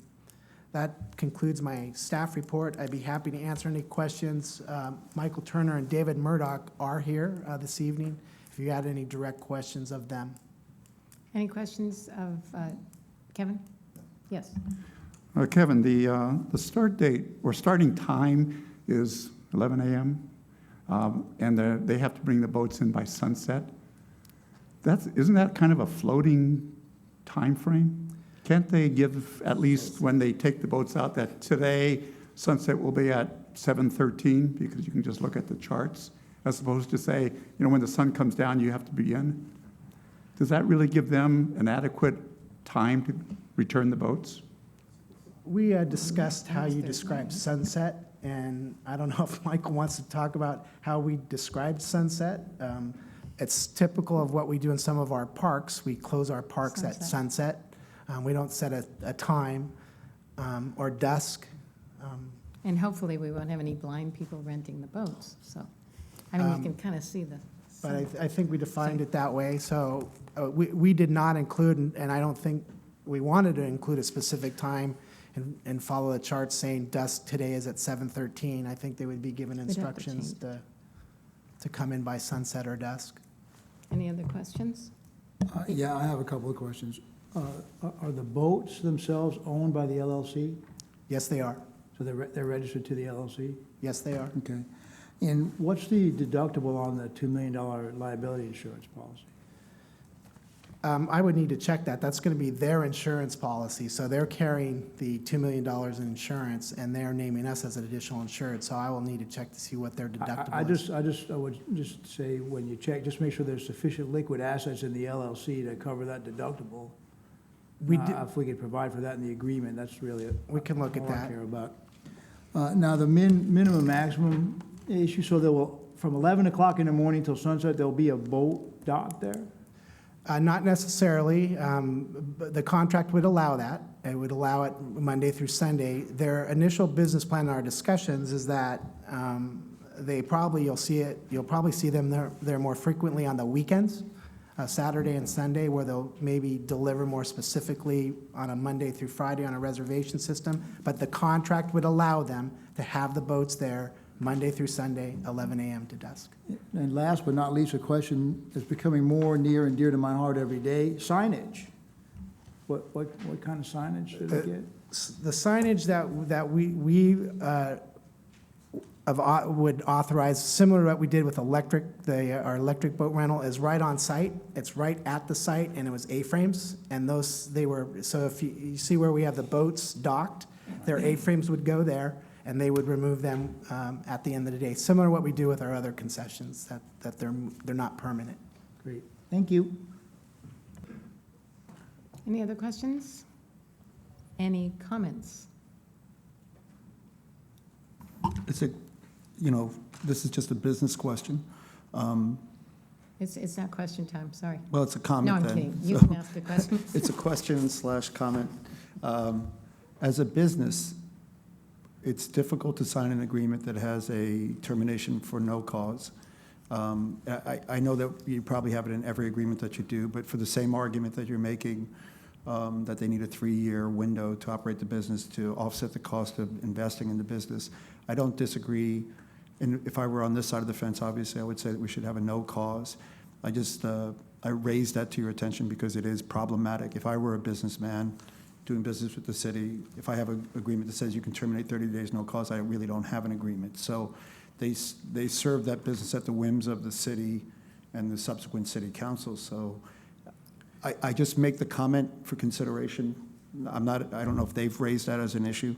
That concludes my staff report. I'd be happy to answer any questions. Michael Turner and David Murdoch are here this evening, if you had any direct questions of them. Any questions of Kevin? Yes. Kevin, the start date or starting time is 11 a.m., and they have to bring the boats in by sunset. Isn't that kind of a floating time frame? Can't they give, at least when they take the boats out, that today sunset will be at 7:13, because you can just look at the charts, as opposed to say, when the sun comes down, you have to be in? Does that really give them an adequate time to return the boats? We discussed how you described sunset, and I don't know if Michael wants to talk about how we described sunset. It's typical of what we do in some of our parks. We close our parks at sunset. We don't set a time or dusk. And hopefully we won't have any blind people renting the boats, so. I mean, you can kind of see the. But I think we defined it that way, so we did not include, and I don't think we wanted to include a specific time and follow the chart saying dusk today is at 7:13. I think they would be given instructions to come in by sunset or dusk. Any other questions? Yeah, I have a couple of questions. Are the boats themselves owned by the LLC? Yes, they are. So they're registered to the LLC? Yes, they are. Okay. And what's the deductible on the $2 million liability insurance policy? I would need to check that. That's going to be their insurance policy. So they're carrying the $2 million in insurance, and they're naming us as an additional insured. So I will need to check to see what their deductible is. I would just say, when you check, just make sure there's sufficient liquid assets in the LLC to cover that deductible. We do- If we could provide for that in the agreement, that's really. We can look at all I that. care about. Now, the minimum, maximum issue, so there will, from 11 o'clock in the morning till sunset, there'll be a boat docked there? Not necessarily. But the contract would allow that. It would allow it Monday through Sunday. Their initial business plan in our discussions is that you'll probably see them there more frequently on the weekends, Saturday and Sunday, where they'll maybe deliver more specifically on a Monday through Friday on a reservation system. But the contract would allow them to have the boats there Monday through Sunday, 11 a.m. to dusk. And last but not least, a question that's becoming more near and dear to my heart every day, signage. What kind of signage should we get? The signage that we would authorize, similar to what we did with our electric boat rental, is right on site. It's right at the site, and it was A-frames. And so if you see where we have the boats docked, their A-frames would go there, and they would remove them at the end of the day, similar to what we do with our other concessions, that they're not permanent. Great, thank you. Any other questions? Any comments? This is just a business question. It's not question time, sorry. Well, it's a comment No, I'm then. kidding. You So- can ask the question. It's a question/comment. As a business, it's difficult to sign an agreement that has a termination for no cause. I know that you probably have it in every agreement that you do, but for the same argument that you're making, that they need a 3-year window to operate the business to offset the cost of investing in the business, I don't disagree. And if I were on this side of the fence, obviously, I would say that we should have a no cause. I raised that to your attention because it is problematic. If I were a businessman doing business with the city, if I have an agreement that says you can terminate 30 days no cause, I really don't have an agreement. So they serve that business at the whims of the city and the subsequent city council. So I just make the comment for consideration. I don't know if they've raised that as an issue.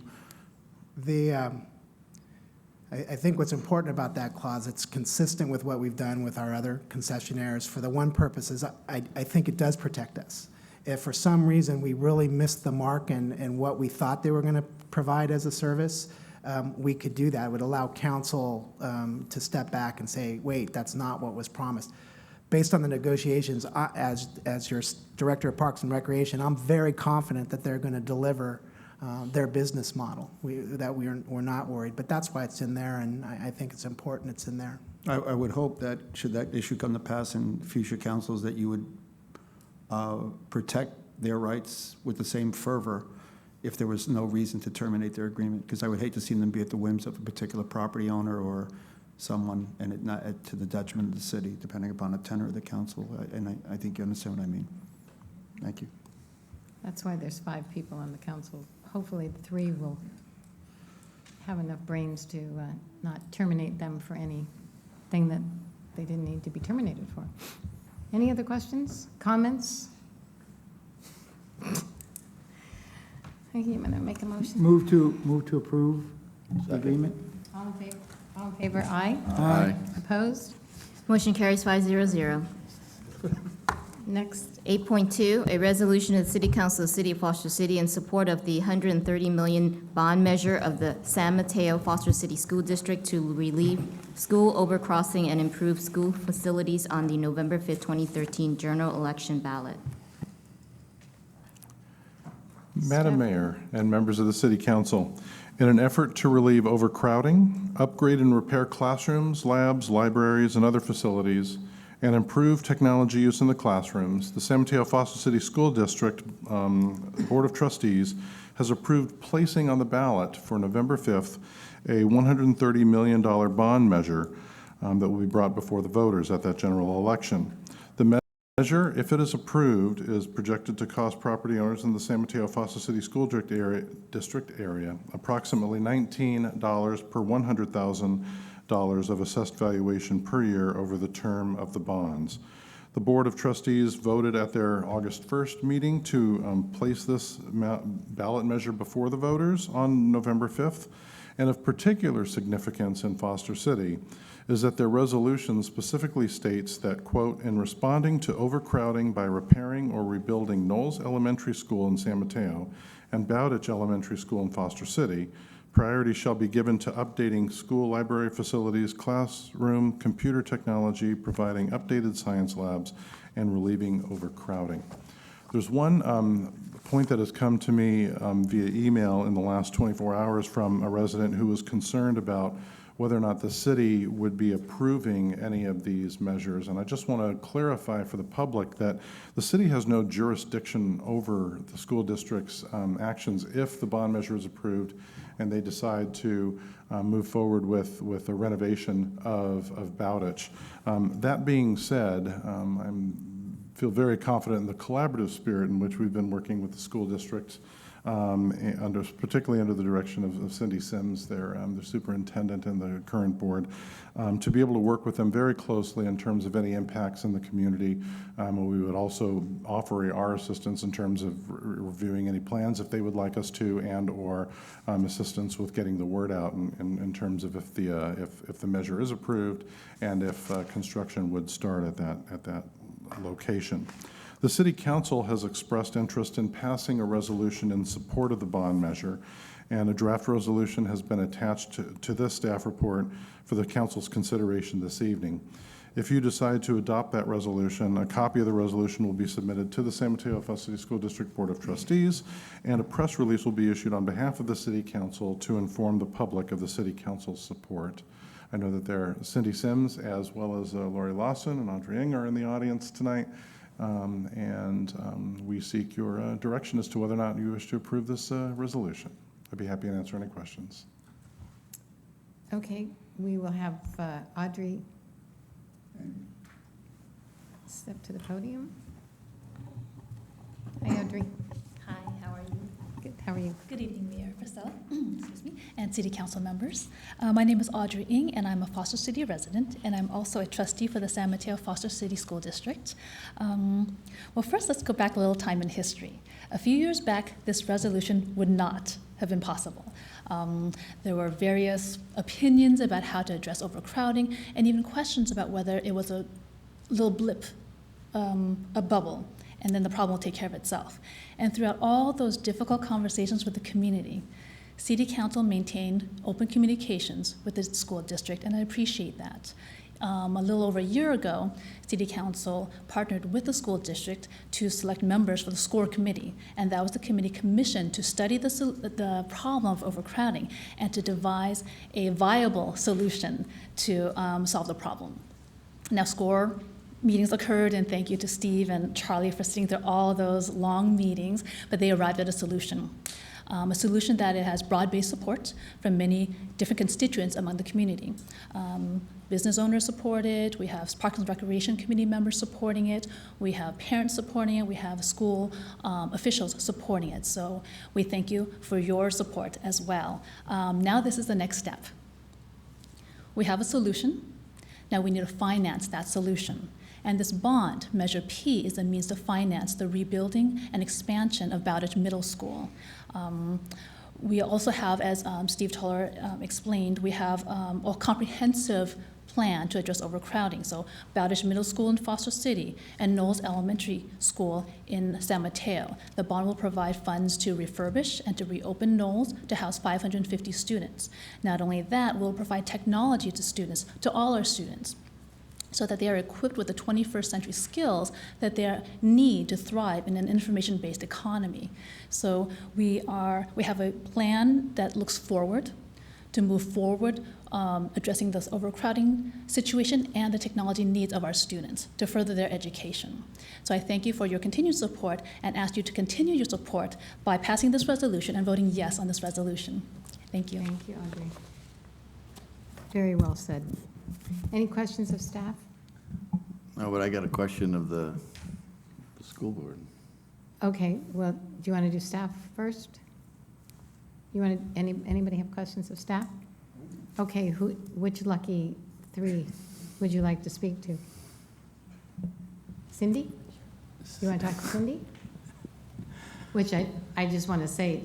I think what's important about that clause, it's consistent with what we've done with our other concessionaires. For the one purpose is I think it does protect us. If for some reason we really missed the mark and what we thought they were going to provide as a service, we could do that. It would allow council to step back and say, wait, that's not what was promised. Based on the negotiations, as your Director of Parks and Recreation, I'm very confident that they're going to deliver their business model, we're not worried. But that's why it's in there, and I think it's important it's in there. I would hope that, should that issue come to pass in future councils, that you would protect their rights with the same fervor if there was no reason to terminate their agreement, because I would hate to see them be at the whims of a particular property owner or someone, and it not to the detriment of the city, depending upon the tenor of the council. And I think you understand what I mean. Thank you. That's why there's 5 people on the council. Hopefully, 3 will have enough brains to not terminate them for anything that they didn't need to be terminated for. Any other questions, comments? I'm going to make a motion. Move to approve the agreement. All in favor, aye. Aye. Opposed? Motion carries 5-0. Next, 8.2, a resolution of the City Council of the City of Foster City in support of the $130 million bond measure of the San Mateo Foster City School District to relieve school overcrossing and improve school facilities on the November 5th, 2013 general election ballot. Madam Mayor and members of the City Council, in an effort to relieve overcrowding, upgrade and repair classrooms, labs, libraries, and other facilities, and improve technology use in the classrooms, the San Mateo Foster City School District Board of Trustees has approved placing on the ballot for November 5th a $130 million bond measure that will be brought before the voters at that general election. The measure, if it is approved, is projected to cost property owners in the San Mateo Foster City School District area approximately $19 per $100,000 of assessed valuation per year over the term of the bonds. The Board of Trustees voted at their August 1st meeting to place this ballot measure before the voters on November 5th. And of particular significance in Foster City is that their resolution specifically states that, quote, in responding to overcrowding by repairing or rebuilding Knowles Elementary School in San Mateo and Bowditch Elementary School in Foster City, priority shall be given to updating school library facilities, classroom, computer technology, providing updated science labs, and relieving overcrowding. There's one point that has come to me via email in the last 24 hours from a resident who was concerned about whether or not the city would be approving any of these measures. And I just want to clarify for the public that the city has no jurisdiction over the school district's actions if the bond measure is approved and they decide to move forward with a renovation of Bowditch. That being said, I feel very confident in the collaborative spirit in which we've been working with the school districts, particularly under the direction of Cindy Sims, their superintendent, and the current board, to be able to work with them very closely in terms of any impacts in the community. We would also offer our assistance in terms of reviewing any plans if they would like us to, and/or assistance with getting the word out in terms of if the measure is approved and if construction would start at that location. The City Council has expressed interest in passing a resolution in support of the bond measure, and a draft resolution has been attached to this staff report for the Council's consideration this evening. If you decide to adopt that resolution, a copy of the resolution will be submitted to the San Mateo Foster City School District Board of Trustees, and a press release will be issued on behalf of the City Council to inform the public of the City Council's support. I know that there Cindy Sims, as well as Lori Lawson and Audrey Ng, are in the audience tonight. We seek your direction as to whether or not you wish to approve this resolution. I'd be happy to answer any questions. Okay, we will have Audrey step to the podium. Hi, Audrey. Hi, how are you? Good, how are you? Good evening, Mayor Priscilla, excuse me, and City Council members. My name is Audrey Ng, and I'm a Foster City resident, and I'm also a trustee for the San Mateo Foster City School District. Well, first, let's go back a little time in history. A few years back, this resolution would not have been possible. There were various opinions about how to address overcrowding, and even questions about whether it was a little blip, a bubble, and then the problem will take care of itself. And throughout all those difficult conversations with the community, City Council maintained open communications with the school district, and I appreciate that. A little over a year ago, City Council partnered with the school district to select members for the SCORE committee, and that was the committee commissioned to study the problem of overcrowding and to devise a viable solution to solve the problem. Now, SCORE meetings occurred, and thank you to Steve and Charlie for sitting through all those long meetings, but they arrived at a solution that it has broad-based support from many different constituents among the community. Business owners support it, we have Parks and Recreation Committee members supporting it, we have parents supporting it, we have school officials supporting it. So we thank you for your support as well. Now this is the next step. We have a solution. Now we need to finance that solution. And this bond, Measure P, is a means to finance the rebuilding and expansion of Bowditch Middle School. We also have, as Steve Toller explained, we have a comprehensive plan to address overcrowding. So Bowditch Middle School in Foster City and Knowles Elementary School in San Mateo. The bond will provide funds to refurbish and to reopen Knowles to house 550 students. Not only that, we'll provide technology to students, to all our students, so that they are equipped with the 21st century skills that they need to thrive in an information-based economy. So we have a plan that looks forward to move forward addressing this overcrowding situation and the technology needs of our students to further their education. So I thank you for your continued support and ask you to continue your support by passing this resolution and voting yes on this resolution. Thank you. Thank you, Audrey. Very well said. Any questions of staff? No, but I got a question of the school board. Okay, well, do you want to do staff first? Anybody have questions of staff? Okay, which lucky three would you like to speak to? Cindy? You want to talk to Cindy? Which I just want to say,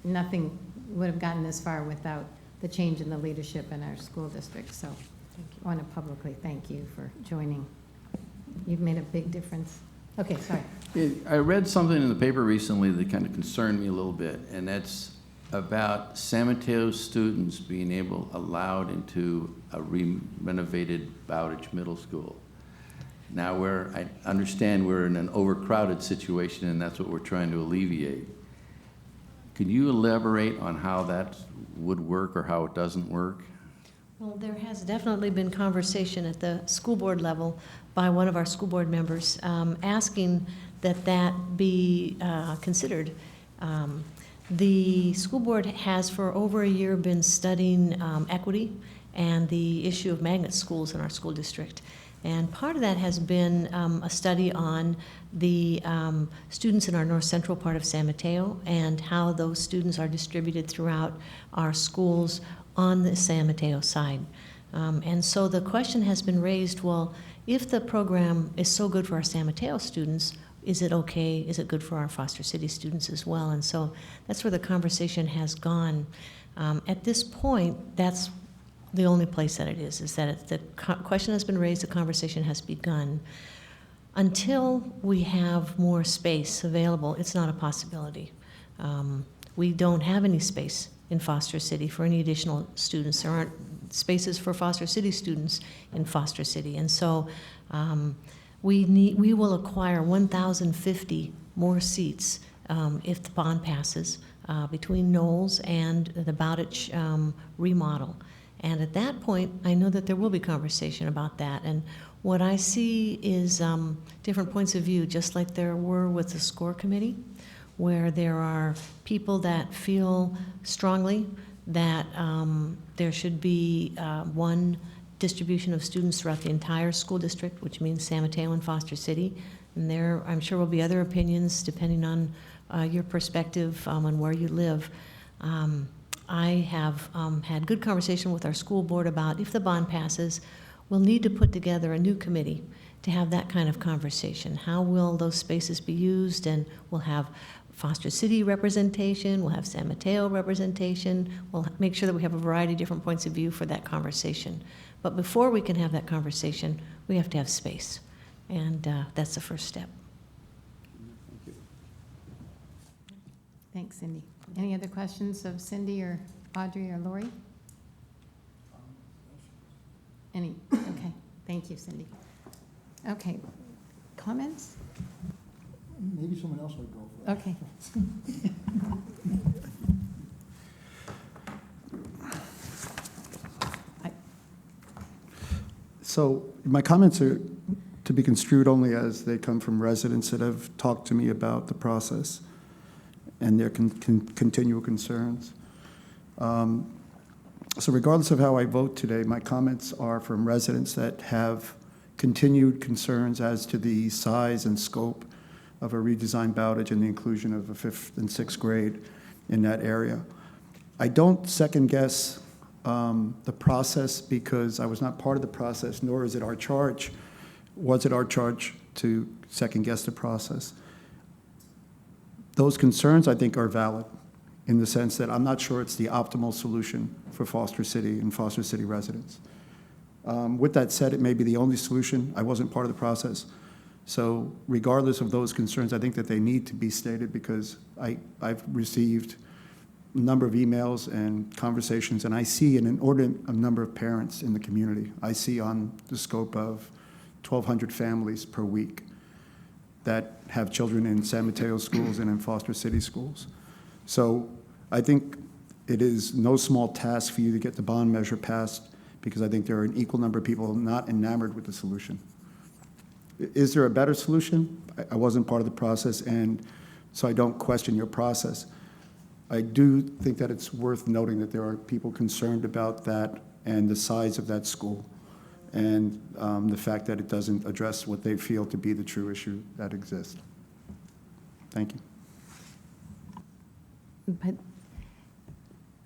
nothing would have gotten this far without the change in the leadership in our school district. So I want to publicly thank you for joining. You've made a big difference. Okay, sorry. I read something in the paper recently that kind of concerned me a little bit, and that's about San Mateo students being allowed into a renovated Bowditch Middle School. Now I understand we're in an overcrowded situation, and that's what we're trying to alleviate. Can you elaborate on how that would work or how it doesn't work? Well, there has definitely been conversation at the school board level by one of our school board members asking that be considered. The school board has for over a year been studying equity and the issue of magnet schools in our school district. And part of that has been a study on the students in our north central part of San Mateo and how those students are distributed throughout our schools on the San Mateo side. And so the question has been raised, well, if the program is so good for our San Mateo students, is it okay? Is it good for our Foster City students as well? And so that's where the conversation has gone. At this point, that's the only place that it is that the question has been raised, the conversation has begun. Until we have more space available, it's not a possibility. We don't have any space in Foster City for any additional students. There aren't spaces for Foster City students in Foster City. And so we will acquire 1,050 more seats if the bond passes between Knowles and the Bowditch remodel. And at that point, I know that there will be conversation about that. And what I see is different points of view, just like there were with the SCORE committee, where there are people that feel strongly that there should be one distribution of students throughout the entire school district, which means San Mateo and Foster City. And there, I'm sure, will be other opinions depending on your perspective on where you live. I have had good conversation with our school board about if the bond passes, we'll need to put together a new committee to have that kind of conversation. How will those spaces be used? And we'll have Foster City representation, we'll have San Mateo representation, we'll make sure that we have a variety of different points of view for that conversation. But before we can have that conversation, we have to have space. And that's the first step. Thank you. Thanks, Cindy. Any other questions of Cindy or Audrey or Lori? Any? Okay. Thank you, Cindy. Okay. Comments? Maybe someone else would go for it. Okay. So my comments are to be construed only as they come from residents that have talked to me about the process and their continual concerns. So regardless of how I vote today, my comments are from residents that have continued concerns as to the size and scope of a redesigned Bowditch and the inclusion of a 5th and 6th grade in that area. I don't second guess the process because I was not part of the process, nor is it our charge. Was it our charge to second guess the process? Those concerns, I think, are valid in the sense that I'm not sure it's the optimal solution for Foster City and Foster City residents. With that said, it may be the only solution. I wasn't part of the process. So regardless of those concerns, I think that they need to be stated because I've received a number of emails and conversations, and I see an inordinate number of parents in the community. I see on the scope of 1,200 families per week that have children in San Mateo schools and in Foster City schools. So I think it is no small task for you to get the bond measure passed because I think there are an equal number of people not enamored with the solution. Is there a better solution? I wasn't part of the process, and so I don't question your process. I do think that it's worth noting that there are people concerned about that and the size of that school and the fact that it doesn't address what they feel to be the true issue that exists. Thank you. But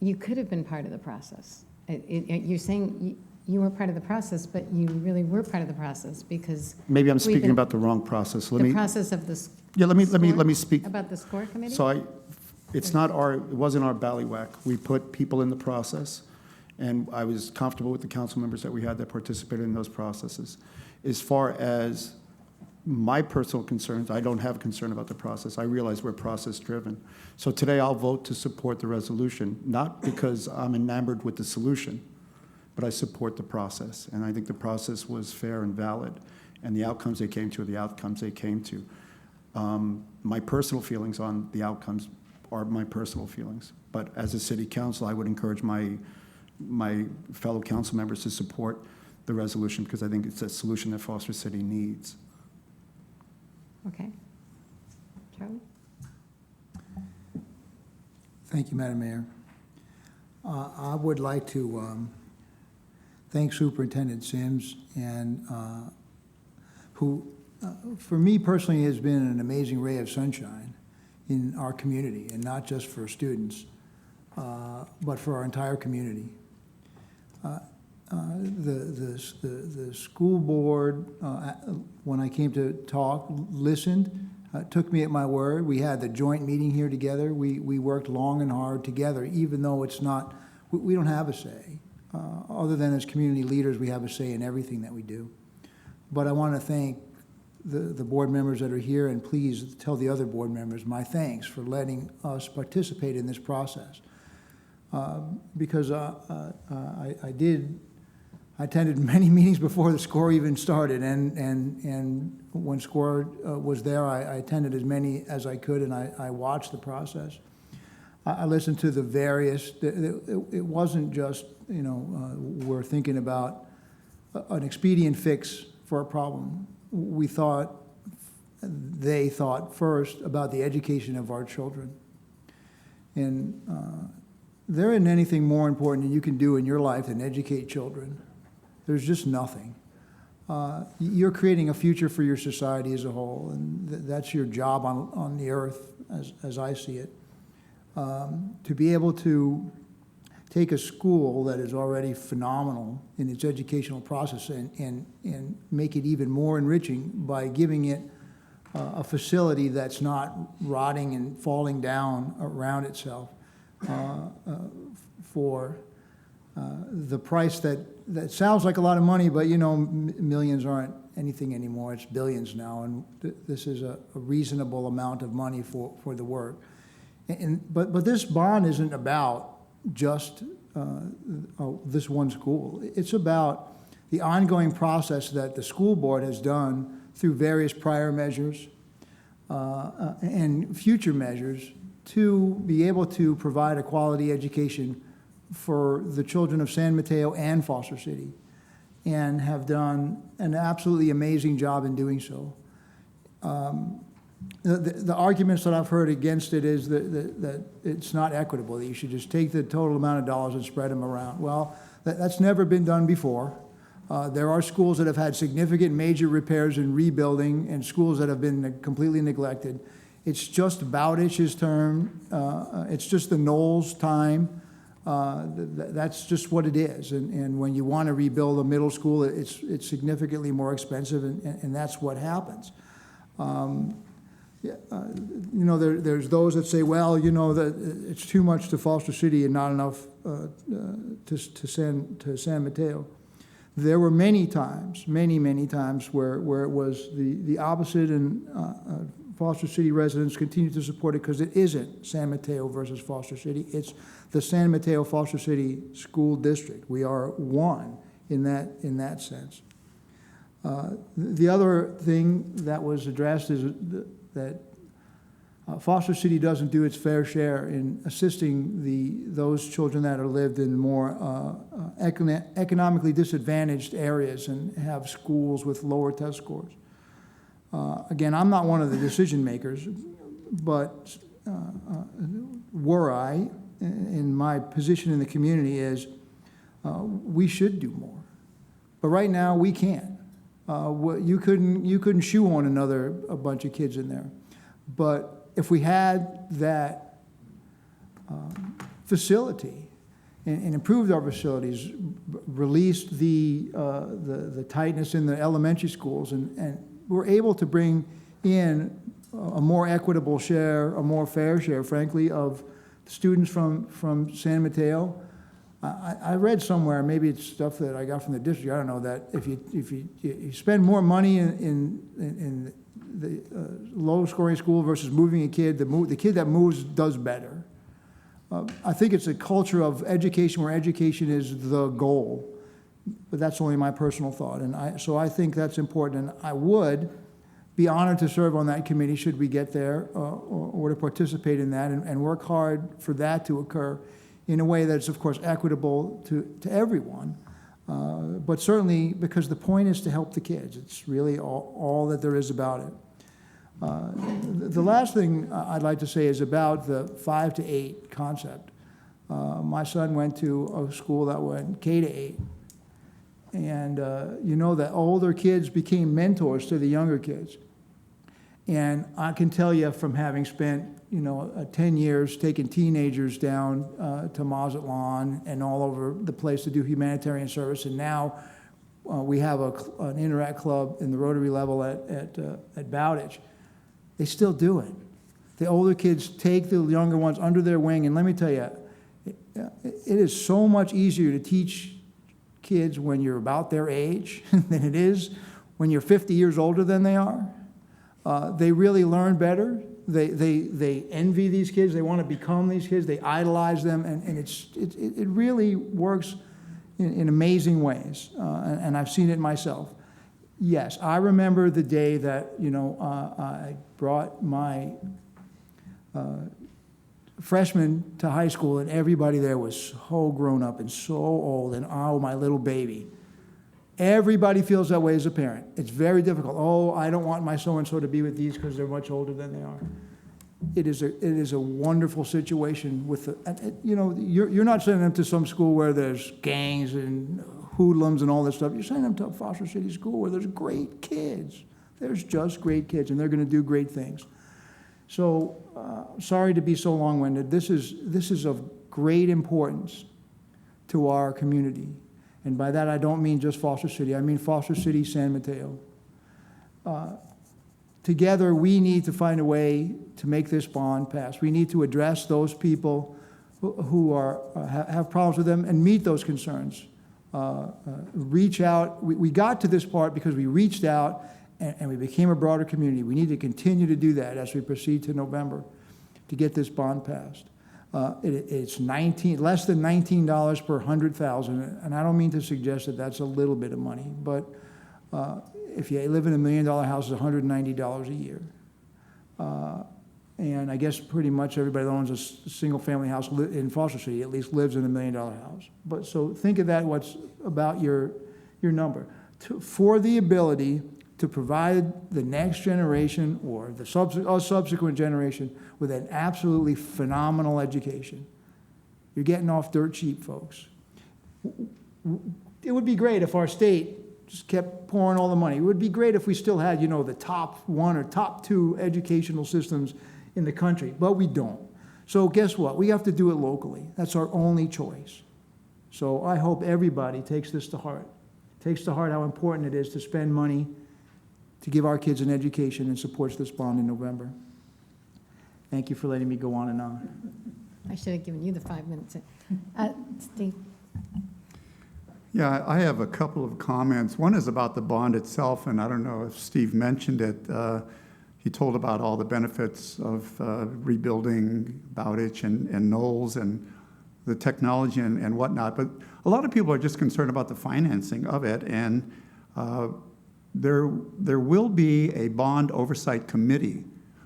you could have been part of the process. You're saying you were part of the process, but you really were part of the process because. Maybe I'm we've speaking been- about the wrong process. Let The me, process of the. yeah, let me score? speak. About the score committee? So it wasn't our ballywhack. We put people in the process, and I was comfortable with the council members that we had that participated in those processes. As far as my personal concerns, I don't have concern about the process. I realize we're process-driven. So today I'll vote to support the resolution, not because I'm enamored with the solution, but I support the process. And I think the process was fair and valid, and the outcomes they came to are the outcomes they came to. My personal feelings on the outcomes are my personal feelings. But as a city council, I would encourage my fellow council members to support the resolution because I think it's a solution that Foster City needs. Okay. Charlie? Thank you, Madam Mayor. I would like to thank Superintendent Sims, and who, for me personally, has been an amazing ray of sunshine in our community, and not just for students, but for our entire community. The school board, when I came to talk, listened, took me at my word. We had the joint meeting here together. We worked long and hard together, even though it's not, we don't have a say. Other than as community leaders, we have a say in everything that we do. But I want to thank the board members that are here, and please tell the other board members my thanks for letting us participate in this process. Because I attended many meetings before the SCORE even started, and when SCORE was there, I attended as many as I could, and I watched the process. I listened to the various, it wasn't just, we're thinking about an expedient fix for a problem. They thought first about the education of our children. And there isn't anything more important that you can do in your life than educate children. There's just nothing. You're creating a future for your society as a whole, and that's your job on the earth, as I see it. To be able to take a school that is already phenomenal in its educational process and make it even more enriching by giving it a facility that's not rotting and falling down around itself for the price that sounds like a lot of money, but millions aren't anything anymore. It's billions now, and this is a reasonable amount of money for the work. But this bond isn't about just this one school. It's about the ongoing process that the school board has done through various prior measures and future measures to be able to provide a quality education for the children of San Mateo and Foster City, and have done an absolutely amazing job in doing so. The arguments that I've heard against it is that it's not equitable, that you should just take the total amount of dollars and spread them around. Well, that's never been done before. There are schools that have had significant major repairs and rebuilding, and schools that have been completely neglected. It's just Bowditch's term. It's just the Knowles time. That's just what it is. And when you want to rebuild a middle school, it's significantly more expensive, and that's what happens. There's those that say, well, that it's too much to Foster City and not enough to San Mateo. There were many times, many times where it was the opposite, and Foster City residents continue to support it because it isn't San Mateo versus Foster City. It's the San Mateo Foster City School District. We are one in that sense. The other thing that was addressed is that Foster City doesn't do its fair share in assisting those children that are lived in more economically disadvantaged areas and have schools with lower test scores. Again, I'm not one of the decision makers, but were I, in my position in the community is we should do more. But right now we can't. You couldn't shoehorn a bunch of kids in there. But if we had that facility, and improved our facilities, released the tightness in the elementary schools, and we're able to bring in a more equitable share, a more fair share, frankly, of students from San Mateo. I read somewhere, maybe it's stuff that I got from the district, I don't know, that if you spend more money in the low-scoring school versus moving a kid, the kid that moves does better. I think it's a culture of education where education is the goal, but that's only my personal thought. And so I think that's important, and I would be honored to serve on that committee should we get there, or to participate in that, and work hard for that to occur in a way that's, of course, equitable to everyone. But certainly, because the point is to help the kids. It's really all that there is about it. The last thing I'd like to say is about the 5 to 8 concept. My son went to a school that went K to 8. And you know, the older kids became mentors to the younger kids. And I can tell you from having spent, 10 years taking teenagers down to Mazatlan and all over the place to do humanitarian service, and now we have an Interact Club in the Rotary level at Bowditch. They still do it. The older kids take the younger ones under their wing, and let me tell you, it is so much easier to teach kids when you're about their age than it is when you're 50 years older than they are. They really learn better. They envy these kids. They want to become these kids. They idolize them, and it really works in amazing ways. And I've seen it myself. Yes, I remember the day that I brought my freshman to high school, and everybody there was so grown up and so old, and oh, my little baby. Everybody feels that way as a parent. It's very difficult. Oh, I don't want my so-and-so to be with these because they're much older than they are. It is a wonderful situation with you're not sending them to some school where there's gangs and hoodlums and all this stuff. You're sending them to a Foster City school where there's great kids. There's just great kids, and they're going to do great things. So, sorry to be so long-winded. This is of great importance to our community. And by that, I don't mean just Foster City. I mean Foster City, San Mateo. Together, we need to find a way to make this bond pass. We need to address those people who have problems with them and meet those concerns. Reach out. We got to this part because we reached out and we became a broader community. We need to continue to do that as we proceed to November to get this bond passed. It's less than $19 per 100,000, and I don't mean to suggest that that's a little bit of money, but if you live in $1 million house, it's $190 a year. And I guess pretty much everybody that owns a single-family house in Foster City at least lives in $1 million house. But so think of that, what's about your number. For the ability to provide the next generation or the subsequent generation with an absolutely phenomenal education. You're getting off dirt cheap, folks. It would be great if our state just kept pouring all the money. It would be great if we still had, the top 1 or top 2 educational systems in the country, but we don't. So guess what? We have to do it locally. That's our only choice. So I hope everybody takes this to heart. Takes to heart how important it is to spend money to give our kids an education and supports this bond in November. Thank you for letting me go on and on. I should have given you the 5 minutes. Steve? Yeah, I have a couple of comments. One is about the bond itself, and I don't know if Steve mentioned it. He told about all the benefits of rebuilding Bowditch and Knowles and the technology and whatnot, but a lot of people are just concerned about the financing of it, and there will be a bond oversight committee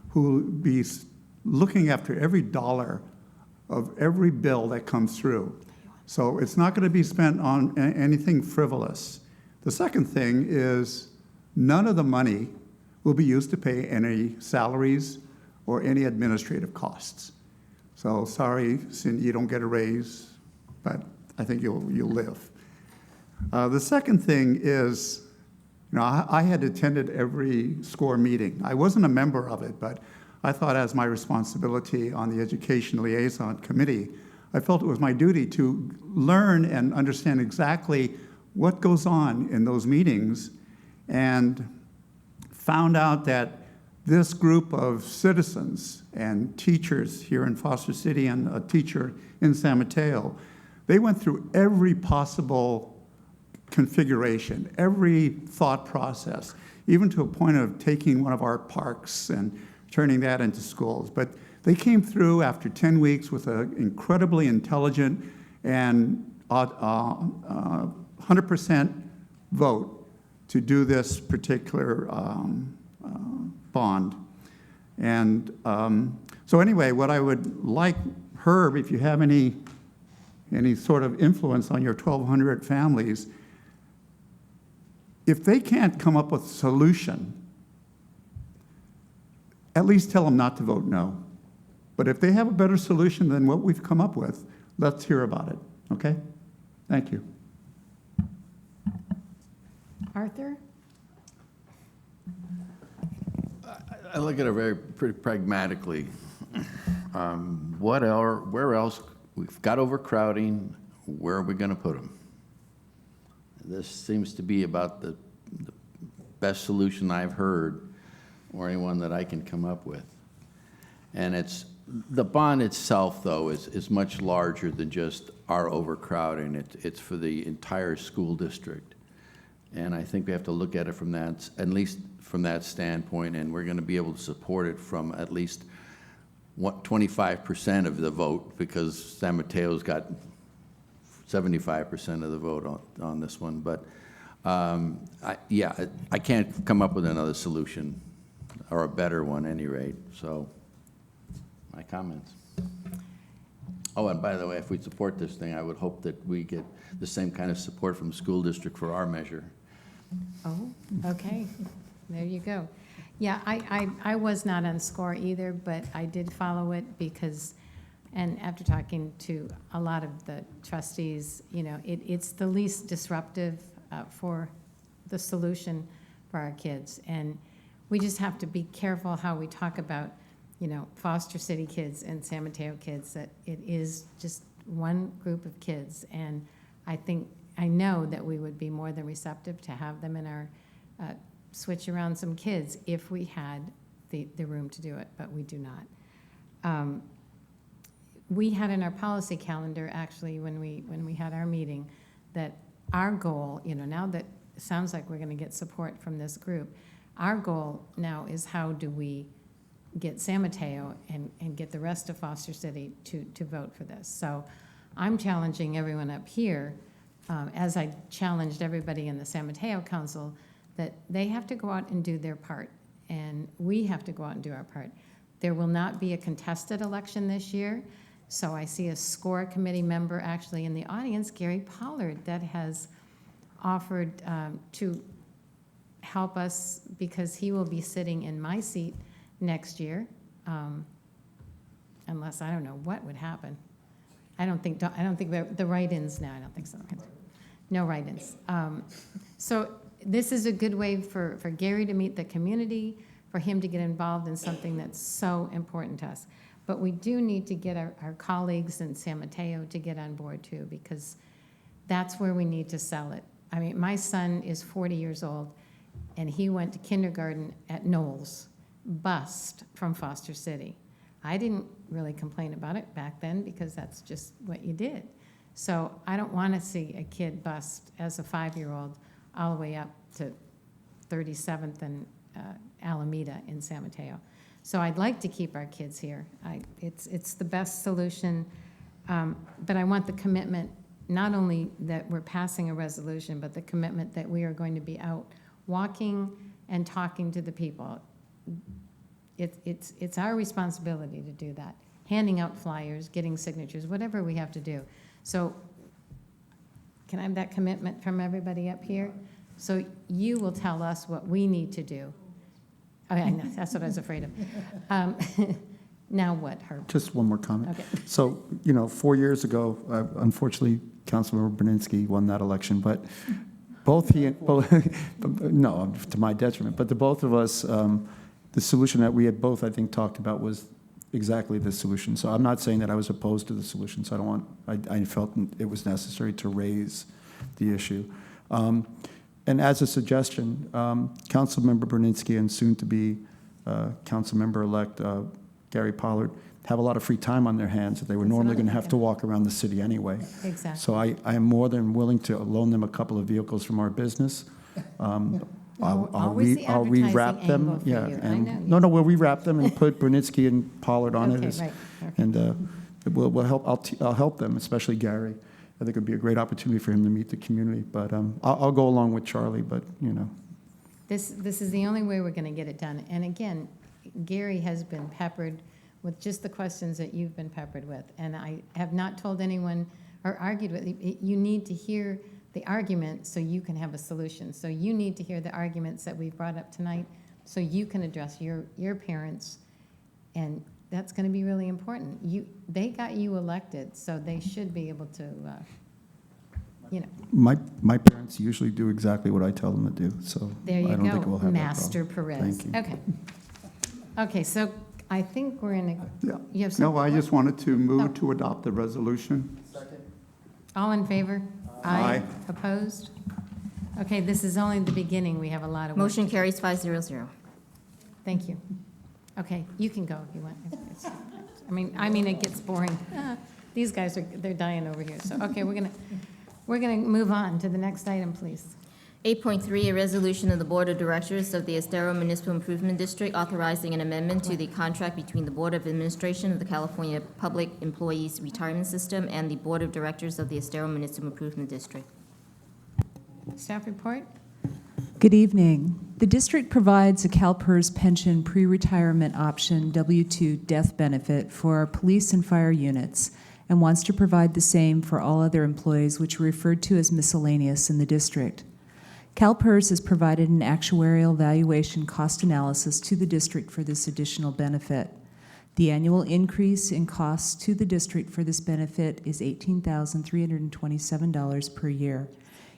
who will be looking after every dollar of every bill that comes through. So it's not going to be spent on anything frivolous. The second thing is none of the money will be used to pay any salaries or any administrative costs. So sorry, Cindy, you don't get a raise, but I think you'll live. The second thing is, I had attended every SCORE meeting. I wasn't a member of it, but I thought as my responsibility on the Education Liaison Committee, I felt it was my duty to learn and understand exactly what goes on in those meetings, and found out that this group of citizens and teachers here in Foster City and a teacher in San Mateo, they went through every possible configuration, every thought process, even to a point of taking one of our parks and turning that into schools. But they came through after 10 weeks with an incredibly intelligent and 100% vote to do this particular bond. And so anyway, what I would like, Herb, if you have any sort of influence on your 1,200 families, if they can't come up with a solution, at least tell them not to vote no. But if they have a better solution than what we've come up with, let's hear about it, okay? Thank you. Arthur? I look at it pretty pragmatically. Where else? We've got overcrowding. Where are we going to put them? This seems to be about the best solution I've heard, or anyone that I can come up with. And the bond itself, though, is much larger than just our overcrowding. It's for the entire school district. And I think we have to look at it from that, at least from that standpoint, and we're going to be able to support it from at least 25% of the vote, because San Mateo's got 75% of the vote on this one. But I can't come up with another solution, or a better one at any rate. So my comments. Oh, and by the way, if we support this thing, I would hope that we get the same kind of support from the school district for our measure. Oh, okay. There you go. Yeah, I was not on SCORE either, but I did follow it because, and after talking to a lot of the trustees, you know, it's the least disruptive for the solution for our kids. And we just have to be careful how we talk about, you know, Foster City kids and San Mateo kids, that it is just one group of kids. And I know that we would be more than receptive to have them in our switch around some kids if we had the room to do it, but we do not. We had in our policy calendar, actually, when we had our meeting, that our goal, you know, now that it sounds like we're going to get support from this group, our goal now is how do we get San Mateo and get the rest of Foster City to vote for this. So I'm challenging everyone up here, as I challenged everybody in the San Mateo Council, that they have to go out and do their part, and we have to go out and do our part. There will not be a contested election this year, so I see a SCORE committee member actually in the audience, Gary Pollard, that has offered to help us because he will be sitting in my seat next year, unless I don't know what would happen. I don't think the write-ins now. I don't think so. No write-ins. So this is a good way for Gary to meet the community, for him to get involved in something that's so important to us. But we do need to get our colleagues in San Mateo to get on board too, because that's where we need to sell it. I mean, my son is 40 years old, and he went to kindergarten at Knowles, bused from Foster City. I didn't really complain about it back then because that's just what you did. So I don't want to see a kid bust as a 5-year-old all the way up to 37th and Alameda in San Mateo. So I'd like to keep our kids here. It's the best solution, but I want the commitment, not only that we're passing a resolution, but the commitment that we are going to be out walking and talking to the people. It's our responsibility to do that, handing out flyers, getting signatures, whatever we have to do. So can I have that commitment from everybody up here? So you will tell us what we need to do. Okay, I know, that's what I was afraid of. Now what, Herb? Just one more comment. Okay. So, 4 years ago, unfortunately, Councilmember Brzezinski won that election, but both he and, no, to my detriment, but the both of us, the solution that we had both, I think, talked about was exactly this solution. So I'm not saying that I was opposed to the solution, so I felt it was necessary to raise the issue. And as a suggestion, Councilmember Berninsky and soon-to-be Councilmember-elect Gary Pollard have a lot of free time on their hands that they were normally going to have to walk around the city anyway. Exactly. So I am more than willing to loan them a couple of vehicles from our business. I'll Always the I'll advertising rewrap them. angle for Yeah, you. I and know. no, we'll rewrap them and put Berninsky and Pollard on it. Okay, right. Okay. And we'll help. I'll help them, especially Gary. I think it'd be a great opportunity for him to meet the community. But I'll go along with Charlie. But you know, This is the only way we're going to get it done. And again, Gary has been peppered with just the questions that you've been peppered with. And I have not told anyone or argued with you. You need to hear the argument so you can have a solution. So you need to hear the arguments that we've brought up tonight so you can address your parents. And that's going to be really important. They got you elected, so they should be able to, you know. my parents usually do exactly what I tell them to do. So There you I don't think go, we'll have Master that problem. Perez. Thank you. Okay. Okay, so I think we're in a, Yeah. you have some. No, I just wanted to Oh. move to adopt the resolution. All in favor? Aye. Opposed? Okay, this is only the beginning. We have a lot of work. Motion carries 500. Thank you. Okay, you can go if you want. I mean, it gets boring. These guys they're dying over here. So, okay, we're gonna move on to the next item, please. 8.3, a resolution of the Board of Directors of the Estero Municipal Improvement District authorizing an amendment to the contract between the Board of Administration of the California Public Employees Retirement System and the Board of Directors of the Estero Municipal Improvement District. Staff report? Good evening. The district provides a CalPERS pension pre-retirement option W-2 death benefit for our police and fire units and wants to provide the same for all other employees, which are referred to as miscellaneous in the district. CalPERS has provided an actuarial valuation cost analysis to the district for this additional benefit. The annual increase in costs to the district for this benefit is $18,327 per year.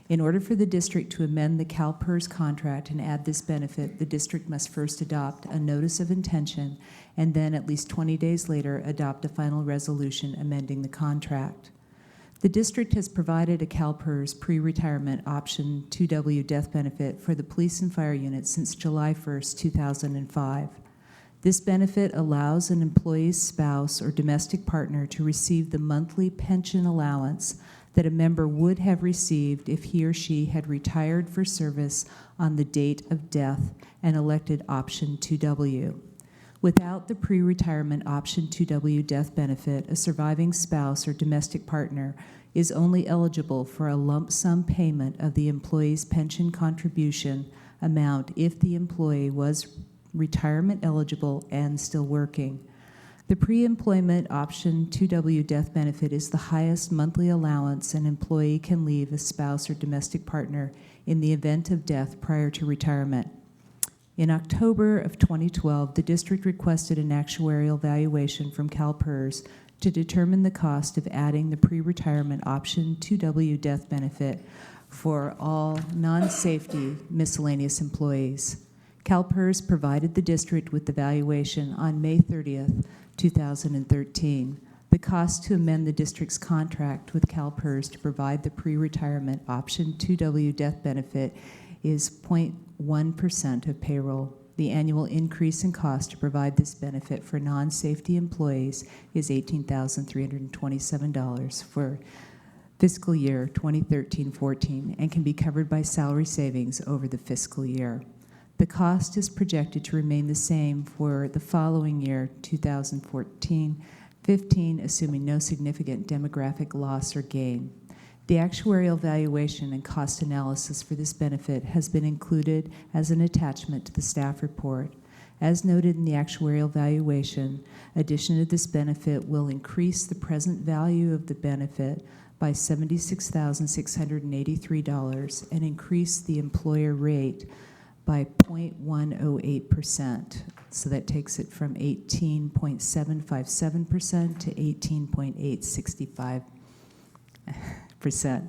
In order for the district to amend the CalPERS contract and add this benefit, the district must first adopt a notice of intention and then at least 20 days later adopt a final resolution amending the contract. The district has provided a CalPERS pre-retirement option 2W death benefit for the police and fire units since July 1st, 2005. This benefit allows an employee's spouse or domestic partner to receive the monthly pension allowance that a member would have received if he or she had retired for service on the date of death and elected option 2W. Without the pre-retirement option 2W death benefit, a surviving spouse or domestic partner is only eligible for a lump sum payment of the employee's pension contribution amount if the employee was retirement eligible and still working. The pre-employment option 2W death benefit is the highest monthly allowance an employee can leave a spouse or domestic partner in the event of death prior to retirement. In October of 2012, the district requested an actuarial valuation from CalPERS to determine the cost of adding the pre-retirement option 2W death benefit for all non-safety miscellaneous employees. CalPERS provided the district with the valuation on May 30th, 2013. The cost to amend the district's contract with CalPERS to provide the pre-retirement option 2W death benefit is 0.1% of payroll. The annual increase in cost to provide this benefit for non-safety employees is $18,327 for fiscal year 2013-14 and can be covered by salary savings over the fiscal year. The cost is projected to remain the same for the following year, 2014-15, assuming no significant demographic loss or gain. The actuarial valuation and cost analysis for this benefit has been included as an attachment to the staff report. As noted in the actuarial valuation, addition to this benefit will increase the present value of the benefit by $76,683 and increase the employer rate by 0.108%. So that takes it from 18.757% to 18.865%.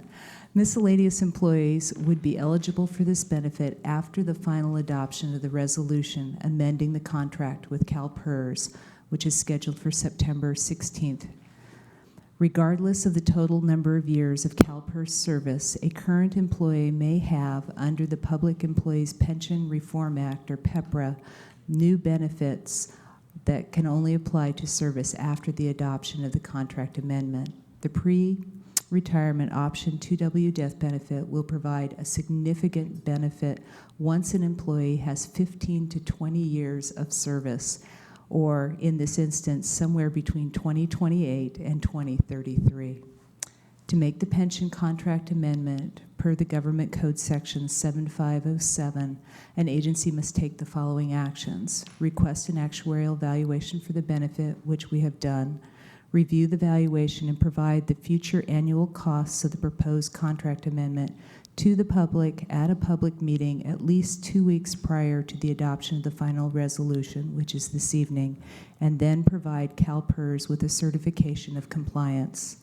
Miscellaneous employees would be eligible for this benefit after the final adoption of the resolution amending the contract with CalPERS which is scheduled for September 16th. Regardless of the total number of years of CalPERS service, a current employee may have, under the Public Employees Pension Reform Act, or PEPRA, new benefits that can only apply to service after the adoption of the contract amendment. The pre-retirement option 2W death benefit will provide a significant benefit once an employee has 15 to 20 years of service, or in this instance, somewhere between 2028 and 2033. To make the pension contract amendment per the Government Code Section 7507, an agency must take the following actions: request an actuarial valuation for the benefit, which we have done, review the valuation and provide the future annual costs of the proposed contract amendment to the public at a public meeting at least 2 weeks prior to the adoption of the final resolution, which is this evening, and then provide CalPERS with a certification of compliance.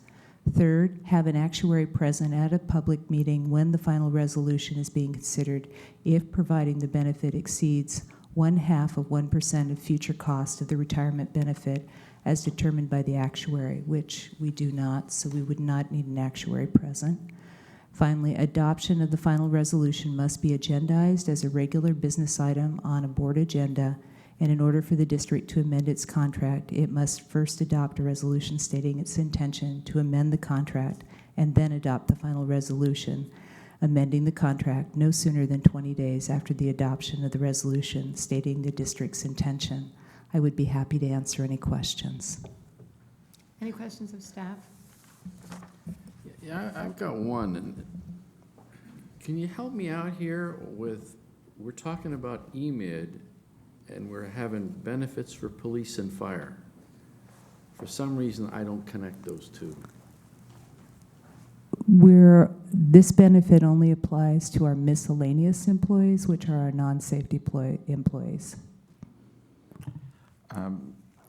Third, have an actuary present at a public meeting when the final resolution is being considered if providing the benefit exceeds 0.5% of future cost of the retirement benefit as determined by the actuary, which we do not, so we would not need an actuary present. Finally, adoption of the final resolution must be agendized as a regular business item on a board agenda, and in order for the district to amend its contract, it must first adopt a resolution stating its intention to amend the contract and then adopt the final resolution, amending the contract no sooner than 20 days after the adoption of the resolution stating the district's intention. I would be happy to answer any questions. Any questions of staff? Yeah, I've got one. And can you help me out here with, we're talking about EMID, and we're having benefits for police and fire. For some reason, I don't connect those two. This benefit only applies to our miscellaneous employees, which are our non-safety employees.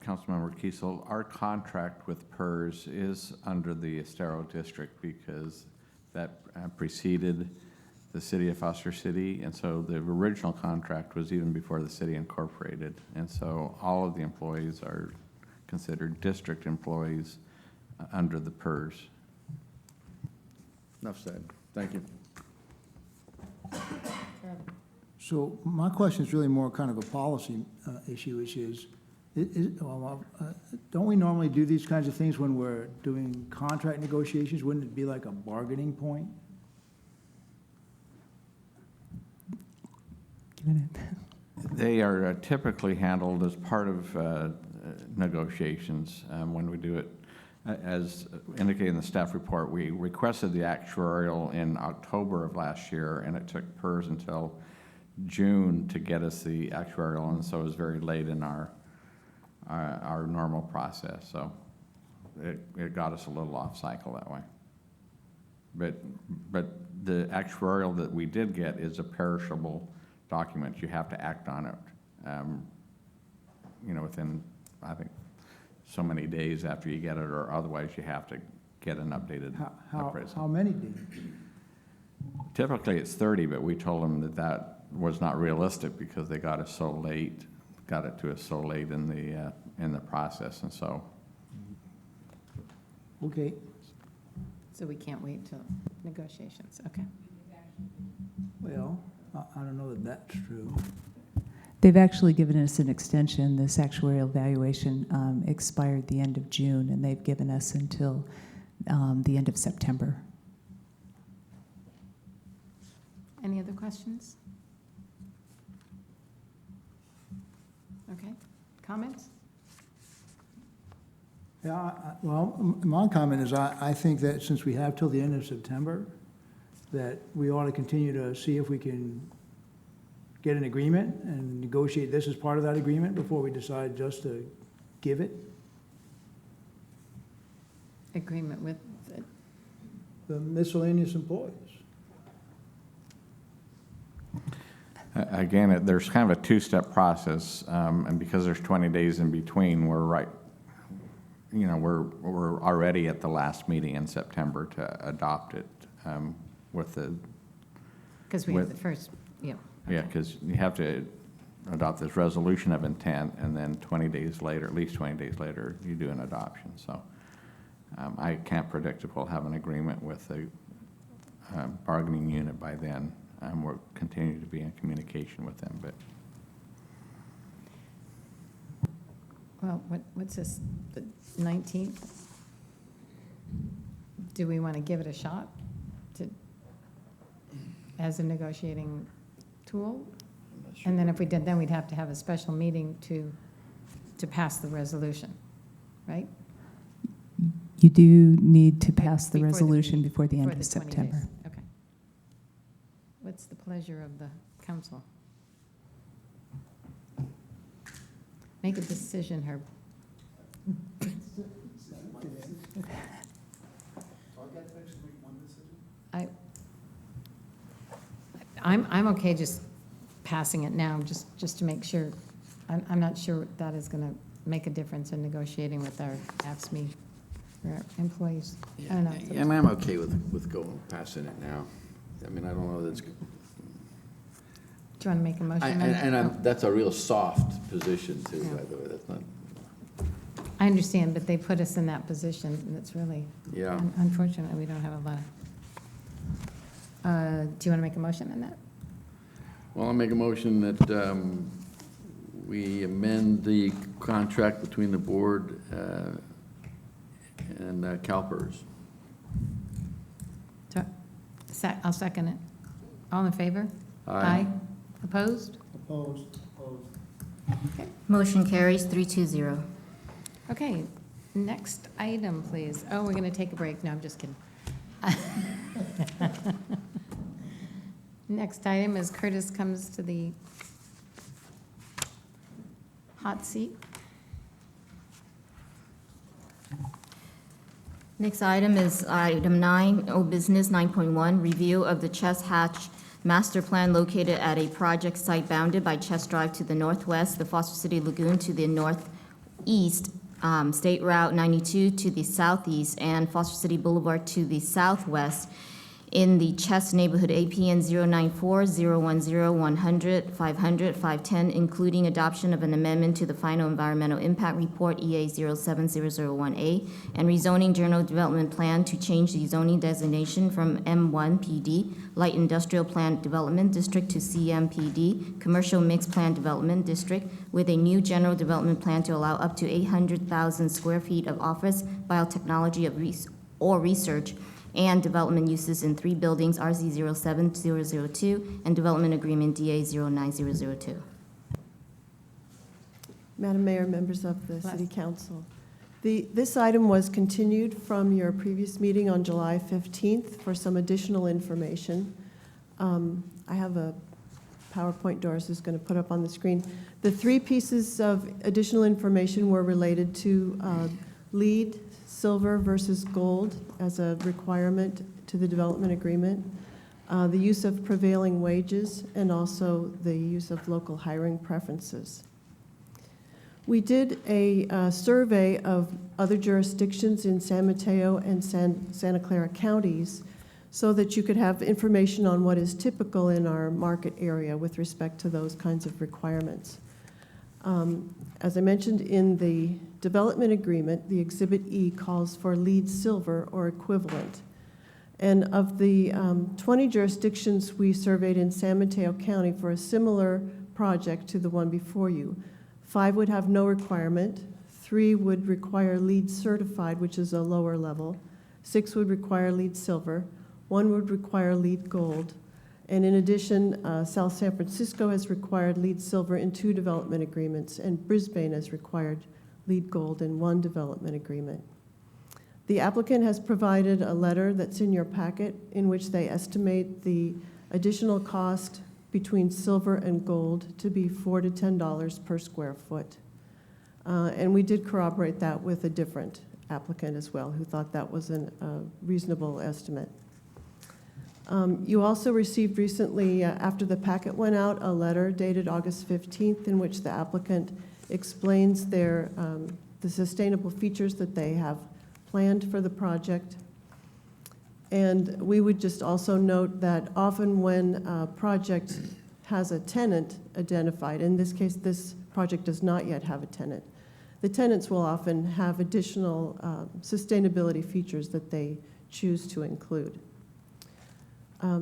Councilmember Kiesel, our contract with PERS is under the Estero District because that preceded the city of Foster City, and so the original contract was even before the city incorporated, and so all of the employees are considered district employees under the PERS. Enough said. Thank you. So my question is really more kind of a policy issue, which is, don't we normally do these kinds of things when we're doing contract negotiations? Wouldn't it be like a bargaining point? They are typically handled as part of negotiations when we do it. As indicated in the staff report, we requested the actuarial in October of last year, and it took PERS until June to get us the actuarial, and so it was very late in our normal process. So it got us a little off cycle that way. But the actuarial that we did get is a perishable document. You have to act on it, within, I think, so many days after you get it, or otherwise you have to get an updated appraisal. How many days? Typically it's 30, but we told them that was not realistic because they got it to us so late in the process, and so. Okay. So we can't wait till negotiations, okay. Well, I don't know that that's true. They've actually given us an extension. This actuarial valuation expired the end of June, and they've given us until the end of September. Any other questions? Okay, comments? Yeah, well, my comment is I think that since we have till the end of September, that we ought to continue to see if we can get an agreement and negotiate this as part of that agreement before we decide just to give it. Agreement with The miscellaneous employees. Again, there's kind of a two-step process, and because there's 20 days in between, we're already at the last meeting in September to adopt it with the. Because we have the first, yeah. Yeah, because you have to adopt this resolution of intent, and then 20 days later, at least 20 days later, you do an adoption. So I can't predict if we'll have an agreement with the bargaining unit by then. We're continuing to be in communication with them, but Well, what's this, the 19th? Do we want to give it a shot as a negotiating tool? And then if we did, then we'd have to have a special meeting to pass the resolution, right? You do need to pass the Before the- resolution before the end For of the 20 days. September. Okay. What's the pleasure of the council? Make a decision, Herb. I'm okay just passing it now, just to make sure. I'm not sure that is going to make a difference in negotiating with our AFSCME, or our employees. I don't know. Yeah, I'm okay with going, passing it now. I mean, I don't know that's, Do you want to make a motion? that's a real soft position too, by the way, that's not, I understand, but they put us in that position, and it's really, yeah. unfortunately, we don't have a lot. Do you want to make a motion on that? Well, I'll make a motion that we amend the contract between the board and CalPERS. I'll second it. All in favor? Aye. Opposed? Opposed. Motion carries 320. Okay, next item, please. Oh, we're going to take a break. No, I'm just kidding. Next item is Curtis comes to the hot seat. Next item is item 9, old business 9.1, review of the Chess Hatch master plan located at a project site bounded by Chess Drive to the northwest, the Foster City Lagoon to the northeast, State Route 92 to the southeast, and Foster City Boulevard to the southwest in the Chess neighborhood, APN 094-010-100-500-510, including adoption of an amendment to the final environmental impact report, EA 07001A, and rezoning general development plan to change the zoning designation from M1 PD, Light Industrial Plant Development District, to CMPD, Commercial Mixed Plant Development District, with a new general development plan to allow up to 800,000 square feet of office, biotechnology or research, and development uses in 3 buildings, RZ 07002, and development agreement DA 09002. Madam Mayor, members of the City Council. This item was continued from your previous meeting on July 15th for some additional information. I have a PowerPoint Doris is going to put up on the screen. The 3 pieces of additional information were related to lead, silver versus gold as a requirement to the development agreement, the use of prevailing wages, and also the use of local hiring preferences. We did a survey of other jurisdictions in San Mateo and Santa Clara counties so that you could have information on what is typical in our market area with respect to those kinds of requirements. As I mentioned in the development agreement, the Exhibit E calls for lead silver or equivalent. And of the 20 jurisdictions we surveyed in San Mateo County for a similar project to the one before you, 5 would have no requirement, 3 would require lead certified, which is a lower level, 6 would require lead silver, 1 would require lead gold, and in addition, South San Francisco has required lead silver in 2 development agreements, and Brisbane has required lead gold in 1 development agreement. The applicant has provided a letter that's in your packet in which they estimate the additional cost between silver and gold to be $4 to $10 per square foot. And we did corroborate that with a different applicant as well, who thought that was a reasonable estimate. You also received recently, after the packet went out, a letter dated August 15th in which the applicant explains the sustainable features that they have planned for the project. And we would just also note that often when a project has a tenant identified. In this case, this project does not yet have a tenant. The tenants will often have additional sustainability features that they choose to include.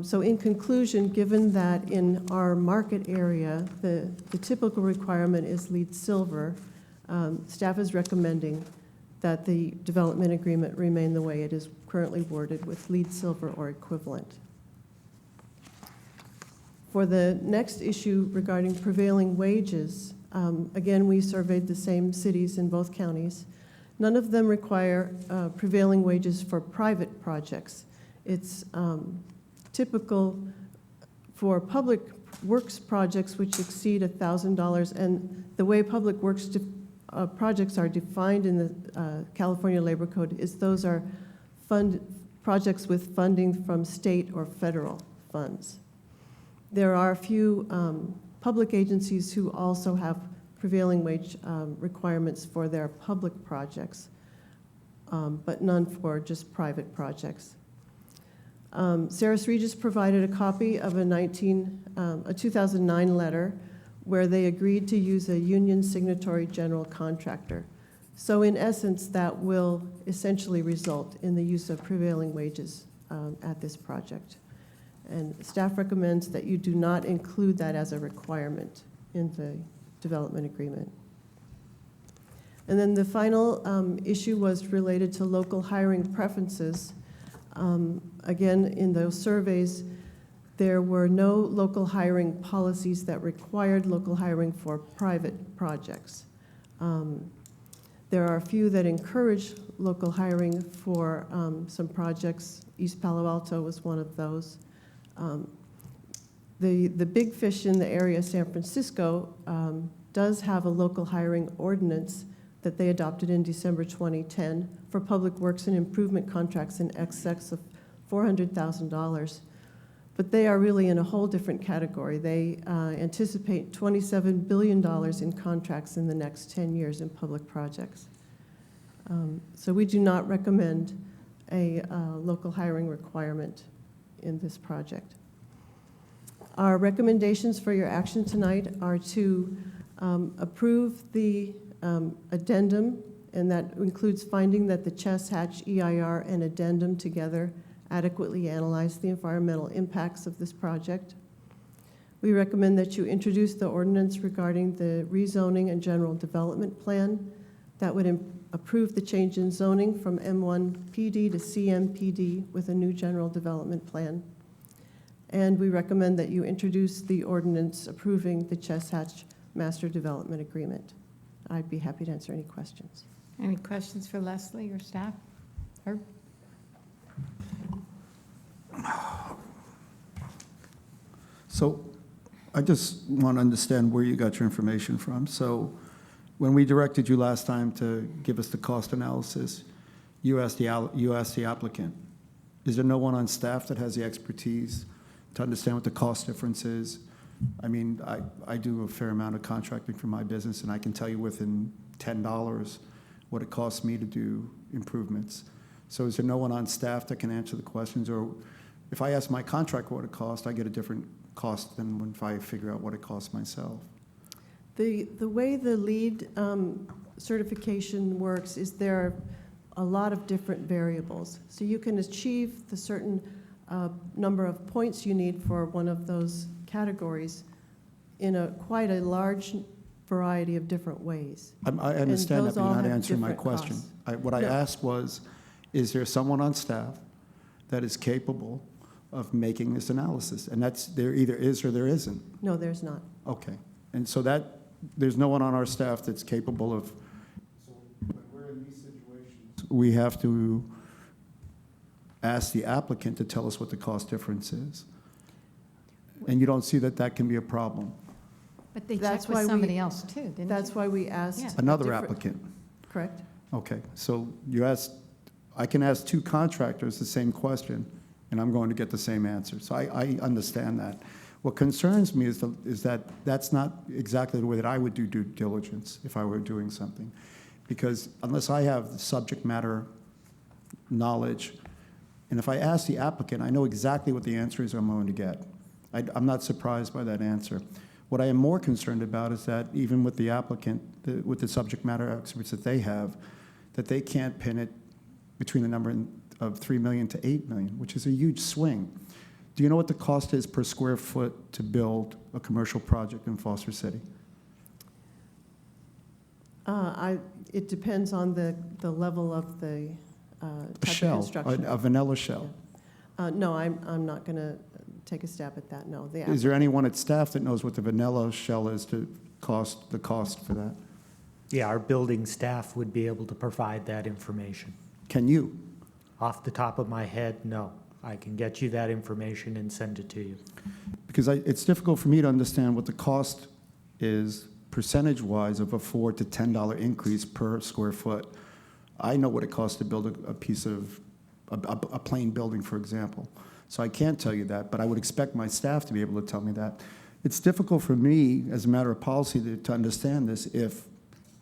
So in conclusion, given that in our market area, the typical requirement is LEED Silver, staff is recommending that the development agreement remain the way it is currently worded with LEED Silver or equivalent. For the next issue regarding prevailing wages, again, we surveyed the same cities in both counties. None of them require prevailing wages for private projects. It's typical for public works projects which exceed $1,000, and the way public works projects are defined in the California Labor Code is those are projects with funding from state or federal funds. There are a few public agencies who also have prevailing wage requirements for their public projects, but none for just private projects. Saris Regis provided a copy of a 2009 letter where they agreed to use a union signatory general contractor. So in essence, that will essentially result in the use of prevailing wages at this project. And staff recommends that you do not include that as a requirement in the development agreement. And then the final issue was related to local hiring preferences. Again, in those surveys, there were no local hiring policies that required local hiring for private projects. There are a few that encourage local hiring for some projects. East Palo Alto was one of those. The big fish in the area, San Francisco, does have a local hiring ordinance that they adopted in December 2010 for public works and improvement contracts in excess of $400,000. But they are really in a whole different category. They anticipate $27 billion in contracts in the next 10 years in public projects. So we do not recommend a local hiring requirement in this project. Our recommendations for your action tonight are to approve the addendum, and that includes finding that the Chess Hatch EIR and addendum together adequately analyze the environmental impacts of this project. We recommend that you introduce the ordinance regarding the rezoning and general development plan that would approve the change in zoning from M1 PD to CMPD with a new general development plan. And we recommend that you introduce the ordinance approving the Chess Hatch Master Development Agreement. I'd be happy to answer any questions. Any questions for Leslie or staff? Herb? So I just want to understand where you got your information from. So when we directed you last time to give us the cost analysis, you asked the applicant, is there no one on staff that has the expertise to understand what the cost difference is? I mean, I do a fair amount of contracting for my business, and I can tell you within $10 what it costs me to do improvements. So is there no one on staff that can answer the questions? Or if I ask my contractor what it costs, I get a different cost than if I figure out what it costs myself. The way the LEED certification works is there are a lot of different variables. So you can achieve the certain number of points you need for one of those categories in quite a large variety of different ways. I understand that, but you're not answering my different question. costs. What I asked was, is there someone on staff that is capable of making this analysis? And that's, there either is or there isn't. No, there's not. Okay. And so there's no one on our staff that's capable of, so when we're in these situations, we have to ask the applicant to tell us what the cost difference is. And you don't see that that can be a problem? But they That's checked with why somebody else too, didn't you? That's why we asked. Yeah. Another different- applicant? Correct. Okay, so I can ask two contractors the same question, and I'm going to get the same answer. So I understand that. What concerns me is that that's not exactly the way that I would do due diligence if I were doing something. Because unless I have the subject matter knowledge, and if I ask the applicant, I know exactly what the answer is I'm going to get. I'm not surprised by that answer. What I am more concerned about is that even with the applicant, with the subject matter experts that they have, that they can't pin it between the number of 3 million to 8 million, which is a huge swing. Do you know what the cost is per square foot to build a commercial project in Foster City? It depends on the level of the A type shell, of construction. a vanilla shell. No, I'm not going to take a stab at that, no. Is there anyone at staff that knows what the vanilla shell is the cost for that? Yeah, our building staff would be able to provide that information. Can you? Off the top of my head, no. I can get you that information and send it to you. Because it's difficult for me to understand what the cost is percentage-wise of a $4 to $10 increase per square foot. I know what it costs to build a piece of, a plain building, for example. So I can't tell you that, but I would expect my staff to be able to tell me that. It's difficult for me, as a matter of policy, to understand this if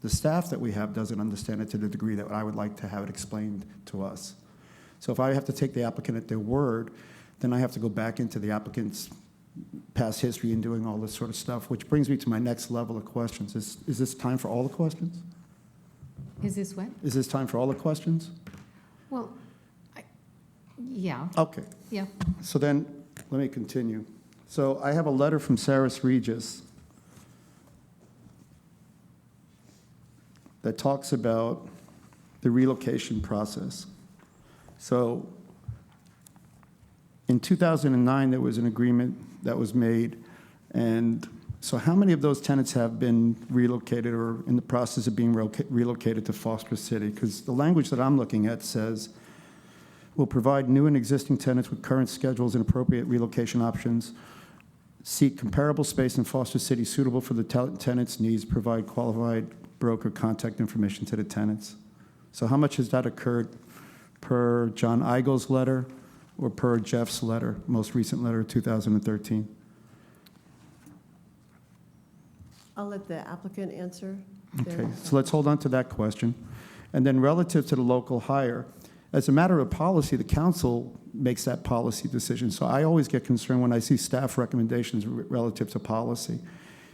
the staff that we have doesn't understand it to the degree that I would like to have it explained to us. So if I have to take the applicant at their word, then I have to go back into the applicant's past history and doing all this sort of stuff, which brings me to my next level of questions. Is this time for all the questions? Is this what? Is this time for all the questions? Well, yeah. Okay. Yeah. So then, let me continue. So I have a letter from Saris Regis that talks about the relocation process. So in 2009, there was an agreement that was made, and so how many of those tenants have been relocated or in the process of being relocated to Foster City? Because the language that I'm looking at says, will provide new and existing tenants with current schedules and appropriate relocation options, seek comparable space in Foster City suitable for the tenants' needs, provide qualified broker contact information to the tenants. So how much has that occurred per John Eigel's letter or per Jeff's letter, most recent letter of 2013? I'll let the applicant answer. Okay, so let's hold on to that question. And then relative to the local hire, as a matter of policy, the council makes that policy decision. So I always get concerned when I see staff recommendations relative to policy,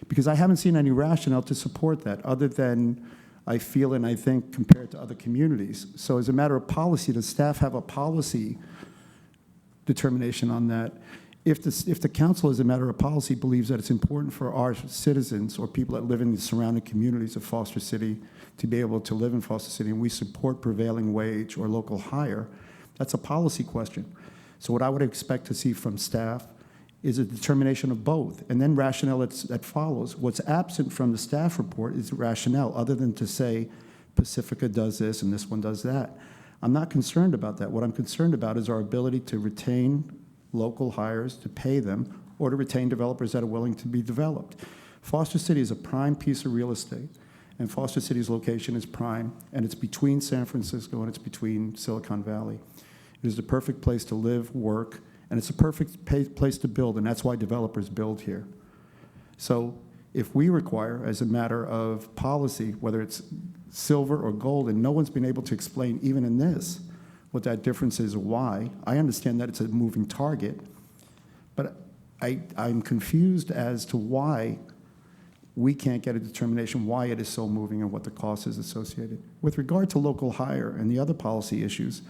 because I haven't seen any rationale to support that, other than I feel and I think compared to other communities. So as a matter of policy, does staff have a policy determination on that? If the council, as a matter of policy, believes that it's important for our citizens or people that live in the surrounding communities of Foster City to be able to live in Foster City, and we support prevailing wage or local hire, that's a policy question. So what I would expect to see from staff is a determination of both, and then rationale that follows. What's absent from the staff report is rationale, other than to say Pacifica does this and this one does that. I'm not concerned about that. What I'm concerned about is our ability to retain local hires, to pay them, or to retain developers that are willing to be developed. Foster City is a prime piece of real estate, and Foster City's location is prime, and it's between San Francisco and it's between Silicon Valley. It is the perfect place to live, work, and it's a perfect place to build, and that's why developers build here. So if we require, as a matter of policy, whether it's silver or gold, and no one's been able to explain, even in this, what that difference is or why. I understand that it's a moving target, but I'm confused as to why we can't get a determination why it is so moving and what the cost is associated. With regard to local hire and the other policy issues,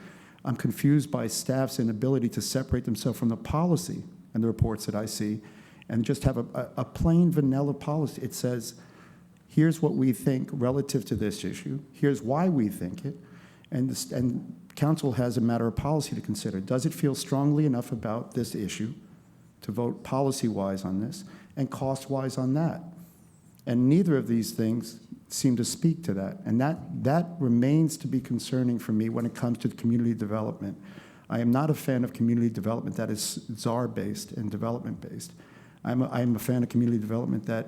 I'm confused by staff's inability to separate themselves from the policy and the reports that I see and just have a plain vanilla policy. It says, here's what we think relative to this issue, here's why we think it, and council has a matter of policy to consider. Does it feel strongly enough about this issue to vote policy-wise on this and cost-wise on that? And neither of these things seem to speak to that. And that remains to be concerning for me when it comes to community development. I am not a fan of community development that is czar-based and development-based. I'm a fan of community development that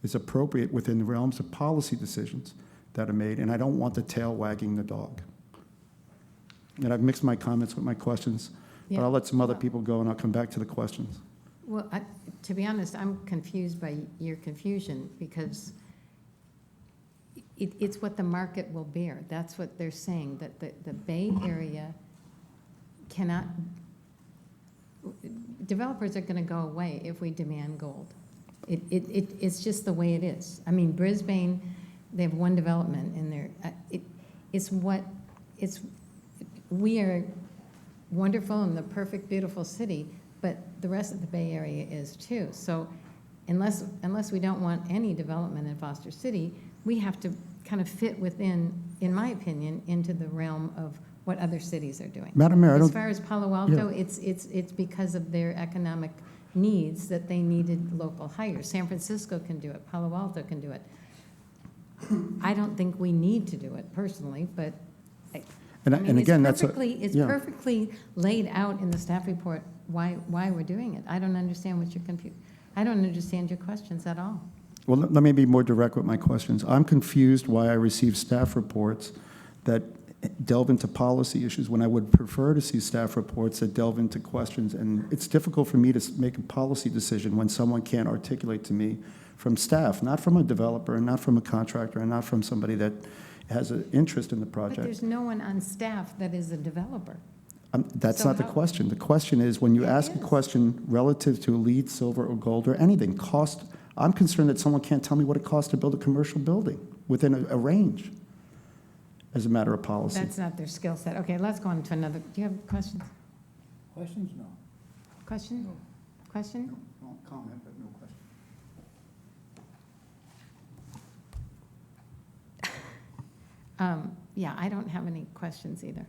is appropriate within the realms of policy decisions that are made, and I don't want the tail wagging the dog. And I've mixed my comments with my questions, but I'll let some other people go, and I'll come back to the questions. Well, to be honest, I'm confused by your confusion, because it's what the market will bear. That's what they're saying, that the Bay Area cannot, developers are going to go away if we demand gold. It's just the way it is. I mean, Brisbane, they have one development in there. We are wonderful and the perfect, beautiful city, but the rest of the Bay Area is too. So unless we don't want any development in Foster City, we have to kind of fit within, in my opinion, into the realm of what other cities are doing. Madam Mayor, I As don't. far as Palo Alto, Yeah. it's because of their economic needs that they needed local hires. San Francisco can do it, Palo Alto can do it. I don't think we need to do it personally, but And again, that's a. it's yeah. perfectly laid out in the staff report why we're doing it. I don't understand what I don't understand your questions at all. Well, let me be more direct with my questions. I'm confused why I receive staff reports that delve into policy issues when I would prefer to see staff reports that delve into questions. And it's difficult for me to make a policy decision when someone can't articulate to me from staff, not from a developer and not from a contractor and not from somebody that has an interest in the But project. there's no one on staff that is a developer. That's So not the how- question. The question is, when you It ask a is. question relative to lead, silver, or gold, or anything, cost, I'm concerned that someone can't tell me what it costs to build a commercial building within a range as a matter of policy. That's not their skill set. Okay, let's go on to another. Do you have questions? Questions? No. Question? Question? No comment, but no question. Yeah, I don't have any questions either.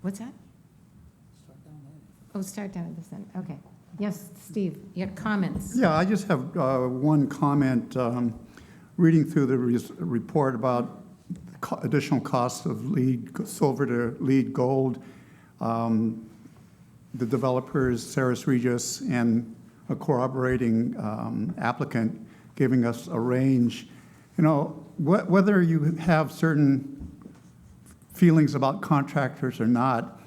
What's that? Oh, start down at this end. Okay. Yes, Steve, your comments. Yeah, I just have one comment. Reading through the report about additional costs of lead silver to lead gold, the developers, Ceres Regis, and a corroborating applicant giving us a range. You know, whether you have certain feelings about contractors or not,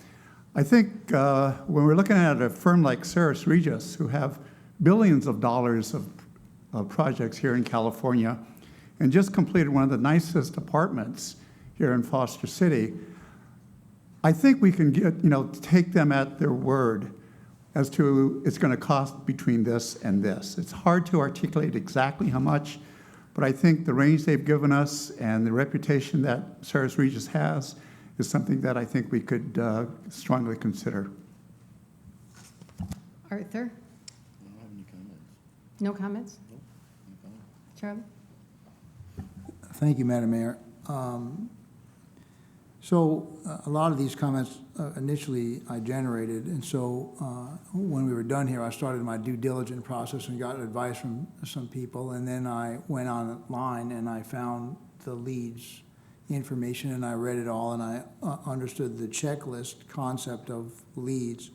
I think when we're looking at a firm like Ceres Regis, who have billions of dollars of projects here in California, and just completed one of the nicest apartments here in Foster City, I think we can take them at their word as to it's going to cost between this and this. It's hard to articulate exactly how much, but I think the range they've given us and the reputation that Ceres Regis has is something that I think we could strongly consider. Arthur? I don't have any comments. No comments? Nope, no comments. Charlie? Thank you, Madam Mayor. So a lot of these comments initially I generated, and so when we were done here, I started my due diligence process and got advice from some people, and then I went online and I found the leads information and I read it all and I understood the checklist concept of leads,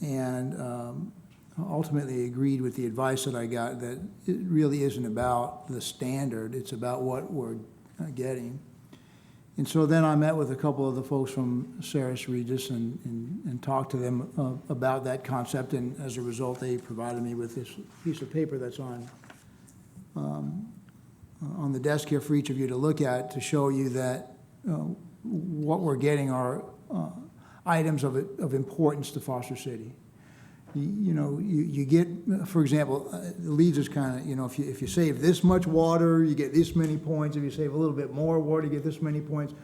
and ultimately agreed with the advice that I got that it really isn't about the standard, it's about what we're getting. And so then I met with a couple of the folks from Ceres Regis and talked to them about that concept, and as a result, they provided me with this piece of paper that's on the desk here for each of you to look at to show you that what we're getting are items of importance to Foster City. You get, for example, the leads is kind of, if you save this much water, you get this many points. If you save a little bit more water, you get this many points.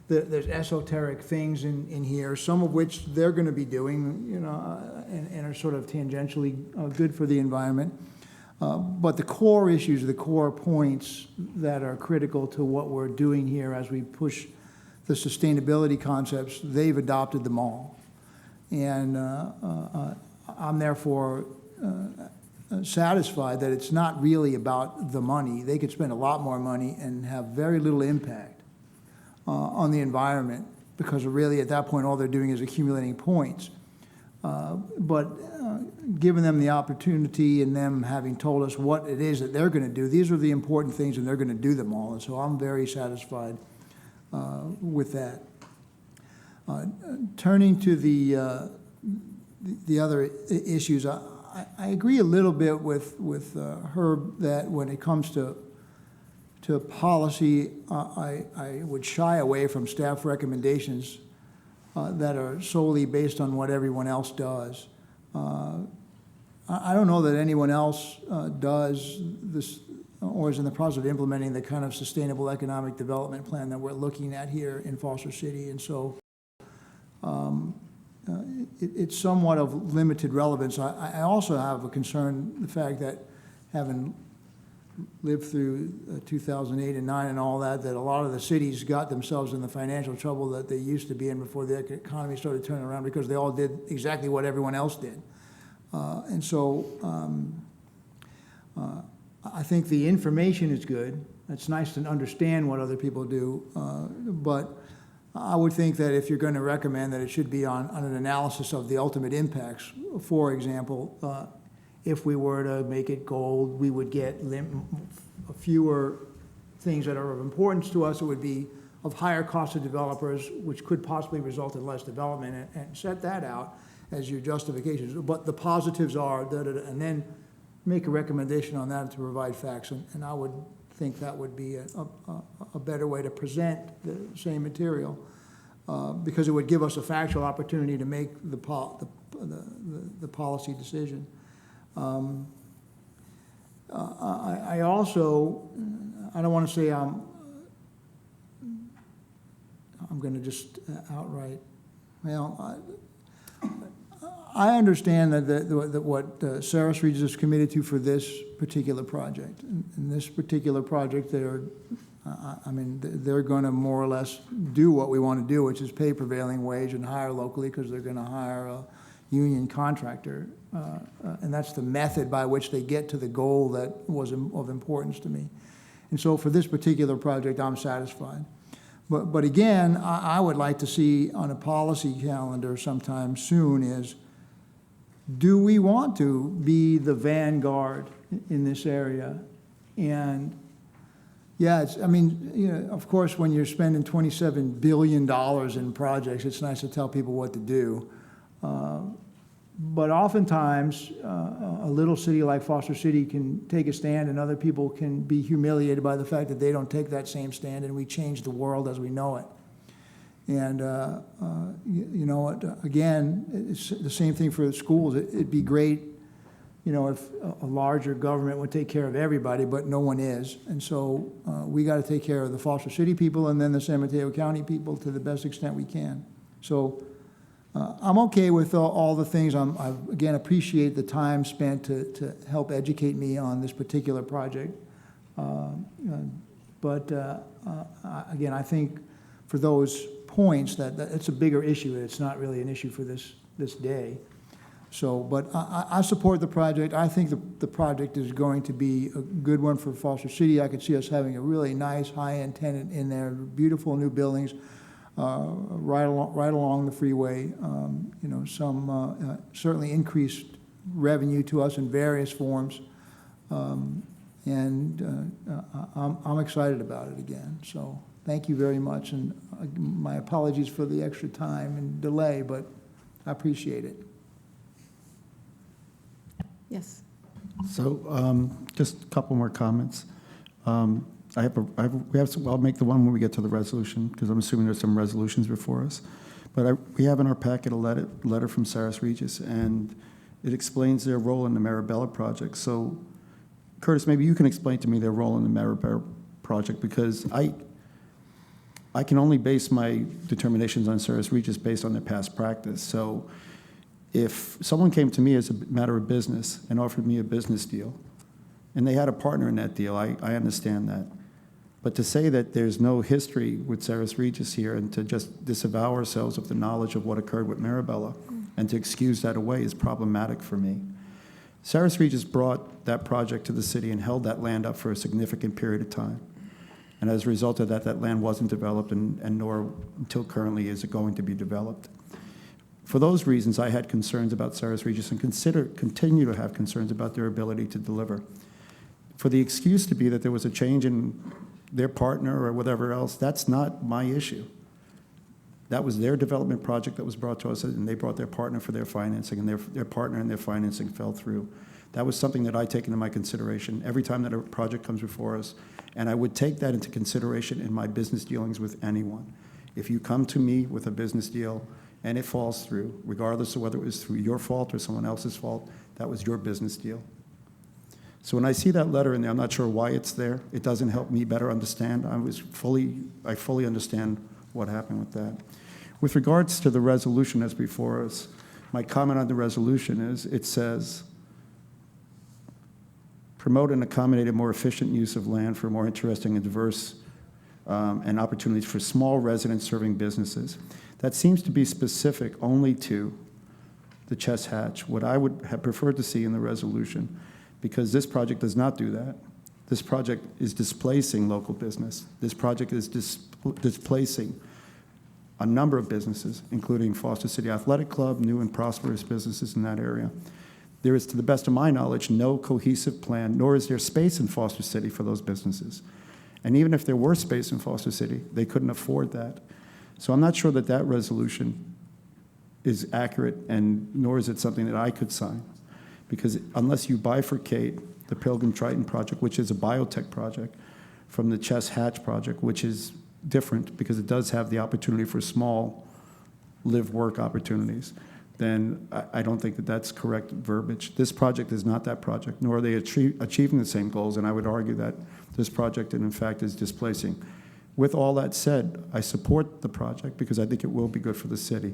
There's esoteric things in here, some of which they're going to be doing, and are sort of tangentially good for the environment. But the core issues, the core points that are critical to what we're doing here as we push the sustainability concepts, they've adopted them all. And I'm therefore satisfied that it's not really about the money. They could spend a lot more money and have very little impact on the environment, because really at that point all they're doing is accumulating points. But giving them the opportunity and them having told us what it is that they're going to do, these are the important things and they're going to do them all. And so I'm very satisfied with that. Turning to the other issues, I agree a little bit with Herb that when it comes to policy, I would shy away from staff recommendations that are solely based on what everyone else does. I don't know that anyone else does this or is in the process of implementing the kind of sustainable economic development plan that we're looking at here in Foster City. And so it's somewhat of limited relevance. I also have a concern, the fact that having lived through 2008 and 9 and all that, that a lot of the cities got themselves in the financial trouble that they used to be in before the economy started turning around, because they all did exactly what everyone else did. And so I think the information is good. It's nice to understand what other people do, but I would think that if you're going to recommend that it should be on an analysis of the ultimate impacts. For example, if we were to make it gold, we would get fewer things that are of importance to us. It would be of higher cost to developers, which could possibly result in less development, and set that out as your justifications. But the positives are, and then make a recommendation on that to provide facts. And I would think that would be a better way to present the same material, because it would give us a factual opportunity to make the policy decision. I also, I don't want to say I'm going to just outright, well, I understand that what Saris Regis is committed to for this particular project. In this particular project, they're going to more or less do what we want to do, which is pay prevailing wage and hire locally, because they're going to hire a union contractor. And that's the method by which they get to the goal that was of importance to me. And so for this particular project, I'm satisfied. But again, I would like to see on a policy calendar sometime soon is, do we want to be the vanguard in this area? And yeah, of course, when you're spending $27 billion in projects, it's nice to tell people what to do. But oftentimes, a little city like Foster City can take a stand, and other people can be humiliated by the fact that they don't take that same stand, and we change the world as we know it. And, you know, again, it's the same thing for the schools. It'd be great, you know, if a larger government would take care of everybody, but no one is. And so we got to take care of the Foster City people and then the San Mateo County people to the best extent we can. So I'm okay with all the things. I, again, appreciate the time spent to help educate me on this particular project. But again, I think for those points that it's a bigger issue. It's not really an issue for this day. So, but I support the project. I think the project is going to be a good one for Foster City. I could see us having a really nice high-end tenant in there, beautiful new buildings, right along the freeway. You know, some certainly increased revenue to us in various forms, and I'm excited about it again. So, thank you very much, and my apologies for the extra time and delay, but I appreciate it. Yes. So just a couple more comments. I'll make the one when we get to the resolution, because I'm assuming there's some resolutions before us. But we have in our packet a letter from Saris Regis, and it explains their role in the Marabella project. So, Curtis, maybe you can explain to me their role in the Marabella project, because I can only base my determinations on Saris Regis based on their past practice. So if someone came to me as a matter of business and offered me a business deal, and they had a partner in that deal, I understand that. But to say that there's no history with Saris Regis here and to just disavow ourselves of the knowledge of what occurred with Marabella and to excuse that away is problematic for me. Saris Regis brought that project to the city and held that land up for a significant period of time. And as a result of that, that land wasn't developed, and nor until currently is it going to be developed. For those reasons, I had concerns about Saris Regis and continue to have concerns about their ability to deliver. For the excuse to be that there was a change in their partner or whatever else, that's not my issue. That was their development project that was brought to us, and they brought their partner for their financing, and their partner and their financing fell through. That was something that I take into my consideration every time that a project comes before us, and I would take that into consideration in my business dealings with anyone. If you come to me with a business deal and it falls through, regardless of whether it was through your fault or someone else's fault, that was your business deal. So when I see that letter in there, I'm not sure why it's there. It doesn't help me better understand. I fully understand what happened with that. With regards to the resolution that's before us, my comment on the resolution is, it says, promote and accommodate a more efficient use of land for more interesting and diverse and opportunities for small residents serving businesses. That seems to be specific only to the Chess Hatch. What I would have preferred to see in the resolution, because this project does not do that. This project is displacing local business. This project is displacing a number of businesses, including Foster City Athletic Club, new and prosperous businesses in that area. There is, to the best of my knowledge, no cohesive plan, nor is there space in Foster City for those businesses. And even if there were space in Foster City, they couldn't afford that. So I'm not sure that that resolution is accurate, and nor is it something that I could sign. Because unless you bifurcate the Pilgrim Triton project, which is a biotech project, from the Chess Hatch project, which is different because it does have the opportunity for small live-work opportunities, then I don't think that that's correct verbiage. This project is not that project, nor are they achieving the same goals, and I would argue that this project, in fact, is displacing. With all that said, I support the project because I think it will be good for the city.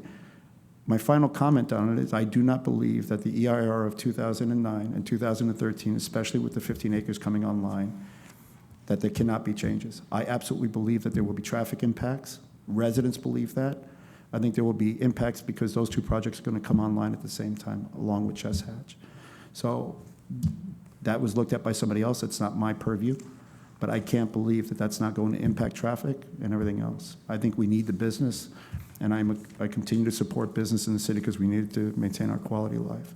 My final comment on it is I do not believe that the EIR of 2009 and 2013, especially with the 15 acres coming online, that there cannot be changes. I absolutely believe that there will be traffic impacts. Residents believe that. I think there will be impacts because those two projects are going to come online at the same time, along with Chess Hatch. So that was looked at by somebody else. It's not my purview. But I can't believe that that's not going to impact traffic and everything else. I think we need the business, and I continue to support business in the city because we need to maintain our quality of life.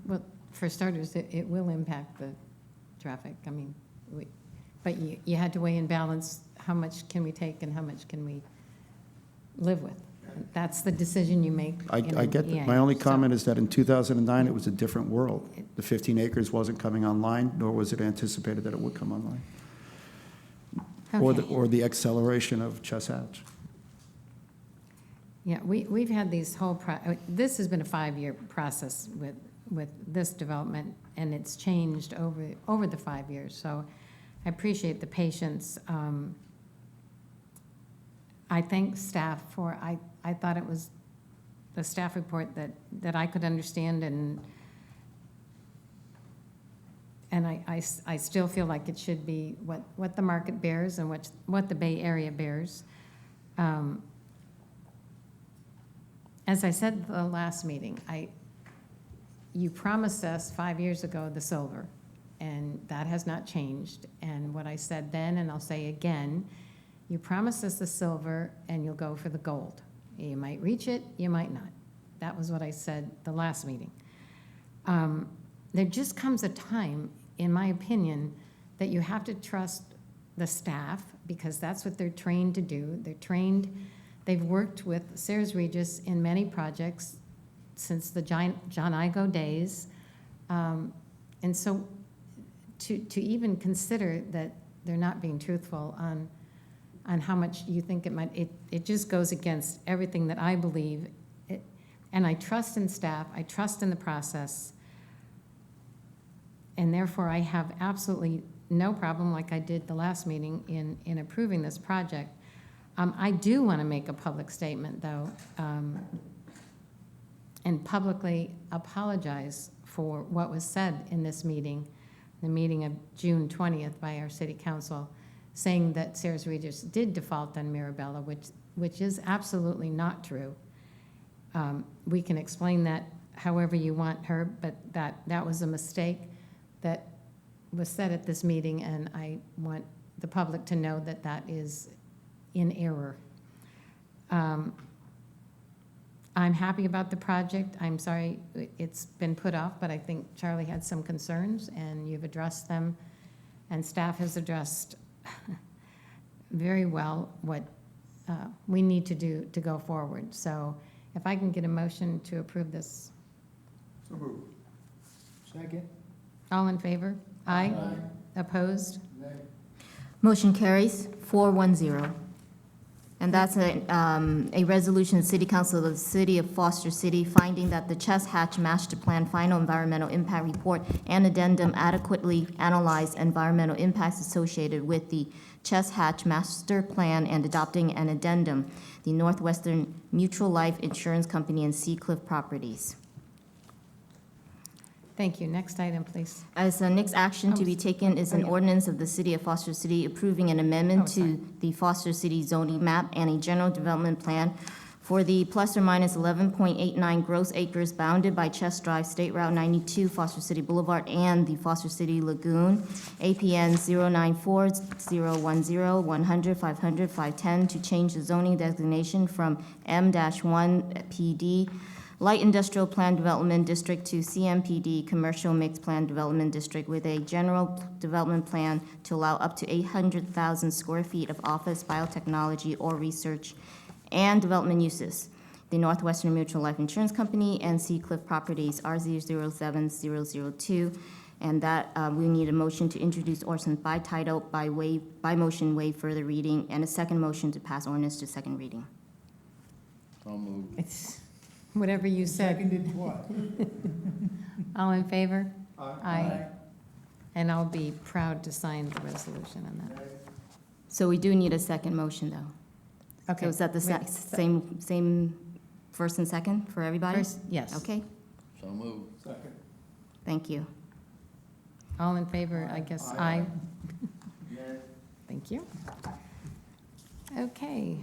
Well, for starters, it will impact the traffic. I mean, but you had to weigh and balance how much can we take and how much can we live with. That's the decision you make. I get that. My only comment is that in 2009, it was a different world. The 15 acres wasn't coming online, nor was it anticipated that it would come online. Okay. Or the acceleration of Chess Hatch. Yeah, we've had these whole, this has been a 5-year process with this development, and it's changed over the 5 years. So I appreciate the patience. I thank staff for, I thought it was the staff report that I could understand, and I still feel like it should be what the market bears and what the Bay Area bears. As I said the last meeting, you promised us 5 years ago the silver, and that has not changed. And what I said then, and I'll say again, you promised us the silver and you'll go for the gold. You might reach it, you might not. That was what I said the last meeting. There just comes a time, in my opinion, that you have to trust the staff because that's what they're trained to do. They're trained, they've worked with Sayers Regis in many projects since the John Igo days. And so to even consider that they're not being truthful on how much you think it might, it just goes against everything that I believe. And I trust in staff, I trust in the process, and therefore I have absolutely no problem, like I did the last meeting, in approving this project. I do want to make a public statement, though, and publicly apologize for what was said in this meeting, the meeting of June 20th by our city council, saying that Sayers Regis did default on Mirabella, which is absolutely not true. We can explain that however you want, Herb, but that was a mistake that was said at this meeting, and I want the public to know that that is in error. I'm happy about the project. I'm sorry it's been put off, but I think Charlie had some concerns, and you've addressed them, and staff has addressed very well what we need to do to go forward. So if I can get a motion to approve this. So moved. Second. All in favor? Aye. Opposed? Motion carries 410. And that's a resolution of the City Council of the City of Foster City finding that the Chess Hatch Master Plan Final Environmental Impact Report and addendum adequately analyzed environmental impacts associated with the Chess Hatch Master Plan and adopting an addendum, the Northwestern Mutual Life Insurance Company and Seacliff Properties. Thank you. Next item, please. As the next action to be taken is an ordinance of the City of Foster City approving an amendment to the Foster City zoning map and a general development plan for the plus or minus 11.89 gross acres bounded by Chess Drive, State Route 92, Foster City Boulevard, and the Foster City Lagoon, APN 094-010-100, 500, 510, to change the zoning designation from M-1 PD Light Industrial Plan Development District to CMPD Commercial Mixed Plan Development District with a general development plan to allow up to 800,000 square feet of office, biotechnology, or research and development uses. The Northwestern Mutual Life Insurance Company and Seacliff Properties, R007002, and that we need a motion to introduce ordinance by title, by motion, waive further reading, and a second motion to pass ordinance to second reading. So moved. It's whatever you said. Seconded what? All in favor? Aye. And I'll be proud to sign the resolution on that. So we do need a second motion, though. Okay. So is that the same first and second for everybody? First, yes. Okay, So moved. Second. thank you. All in favor, I guess, aye. Thank you. Okay.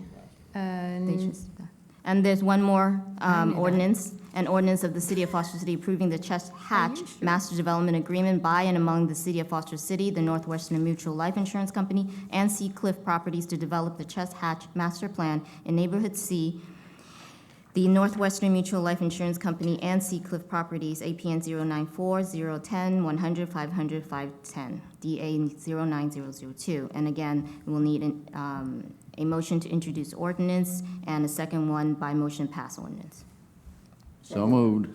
And there's one more I knew that. ordinance, an ordinance of the City of Foster City approving the Chess Hatch sure? Master Development Agreement by and among the City of Foster City, the Northwestern Mutual Life Insurance Company, and Seacliff Properties to develop the Chess Hatch Master Plan in Neighborhood C, the Northwestern Mutual Life Insurance Company, and Seacliff Properties, APN 094-010-100, 500, 510, DA 09002. And again, we'll need a motion to introduce ordinance and a second one by motion pass ordinance. So moved.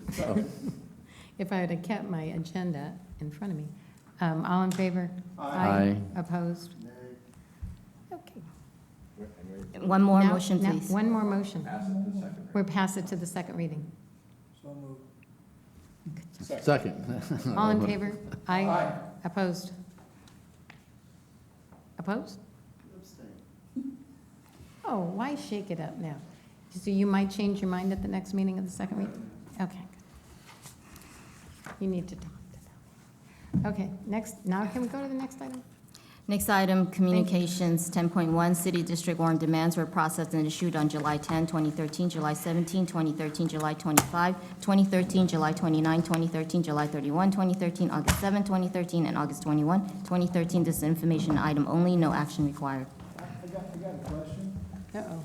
If I had kept my agenda in front of me. All in favor? Aye. Opposed? Okay. One more Now- motion, now, please. One more motion. We'll pass it to the second reading. Second. All in favor? Aye. Opposed? Opposed? Oh, why shake it up now? So you might change your mind at the next meeting of the second reading? Okay. You need to talk to them. Okay, next, now can we go to the next item? Next item, communications, 10.1, city district warrant demands were processed and issued on July 10, 2013, July 17, 2013, July 25, 2013, July 29, 2013, July 31, 2013, August 7, 2013, and August 21, 2013. This is information item only, no action required. I got a question. Uh-oh.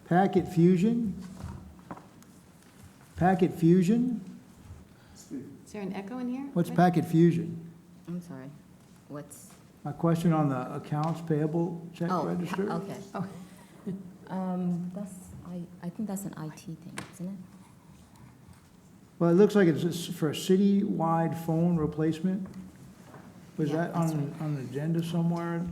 Packet Fusion? Packet Fusion? Is there an echo in here? What's What? Packet Fusion? I'm sorry, what's, My question on the accounts payable check oh, register? okay. Oh. That's, I think that's an IT thing, isn't it? Well, it looks like it's just for a citywide phone replacement. Was Yeah, that that's on the agenda somewhere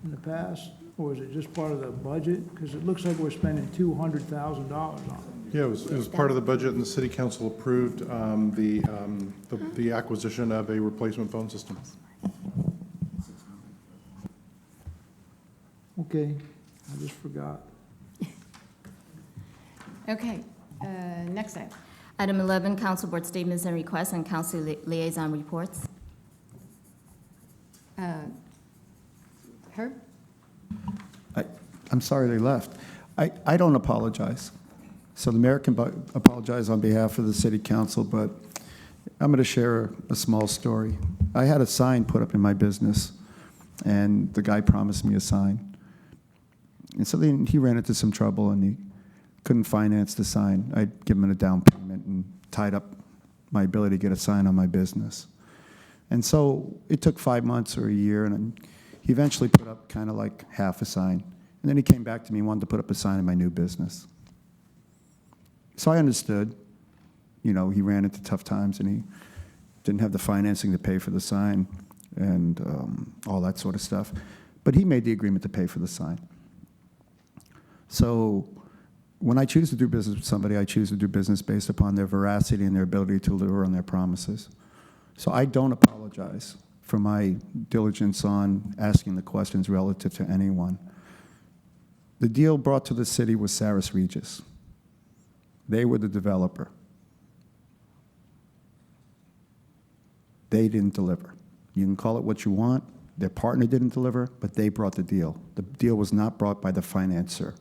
in the past? Or is it just part of the budget? Because it looks like we're spending $200,000 on it. Yeah, it was part of the budget, and the city council approved the acquisition of a replacement phone system. Okay, I just forgot. Okay, next item. Item 11, council board statements and requests and council liaison reports. Herb? I'm sorry they left. I don't apologize. So the mayor can apologize on behalf of the city council, but I'm going to share a small story. I had a sign put up in my business, and the guy promised me a sign. And so then he ran into some trouble, and he couldn't finance the sign. I'd given him a down payment and tied up my ability to get a sign on my business. And so it took 5 months or a year, and he eventually put up kind of like half a sign. And then he came back to me and wanted to put up a sign in my new business. So I understood, you know, he ran into tough times and he didn't have the financing to pay for the sign and all that sort of stuff. But he made the agreement to pay for the sign. So when I choose to do business with somebody, I choose to do business based upon their veracity and their ability to deliver on their promises. So I don't apologize for my diligence on asking the questions relative to anyone. The deal brought to the city was Saris Regis. They were the developer. They didn't deliver. You can call it what you want. Their partner didn't deliver, but they brought the deal. The deal was not brought by the financier.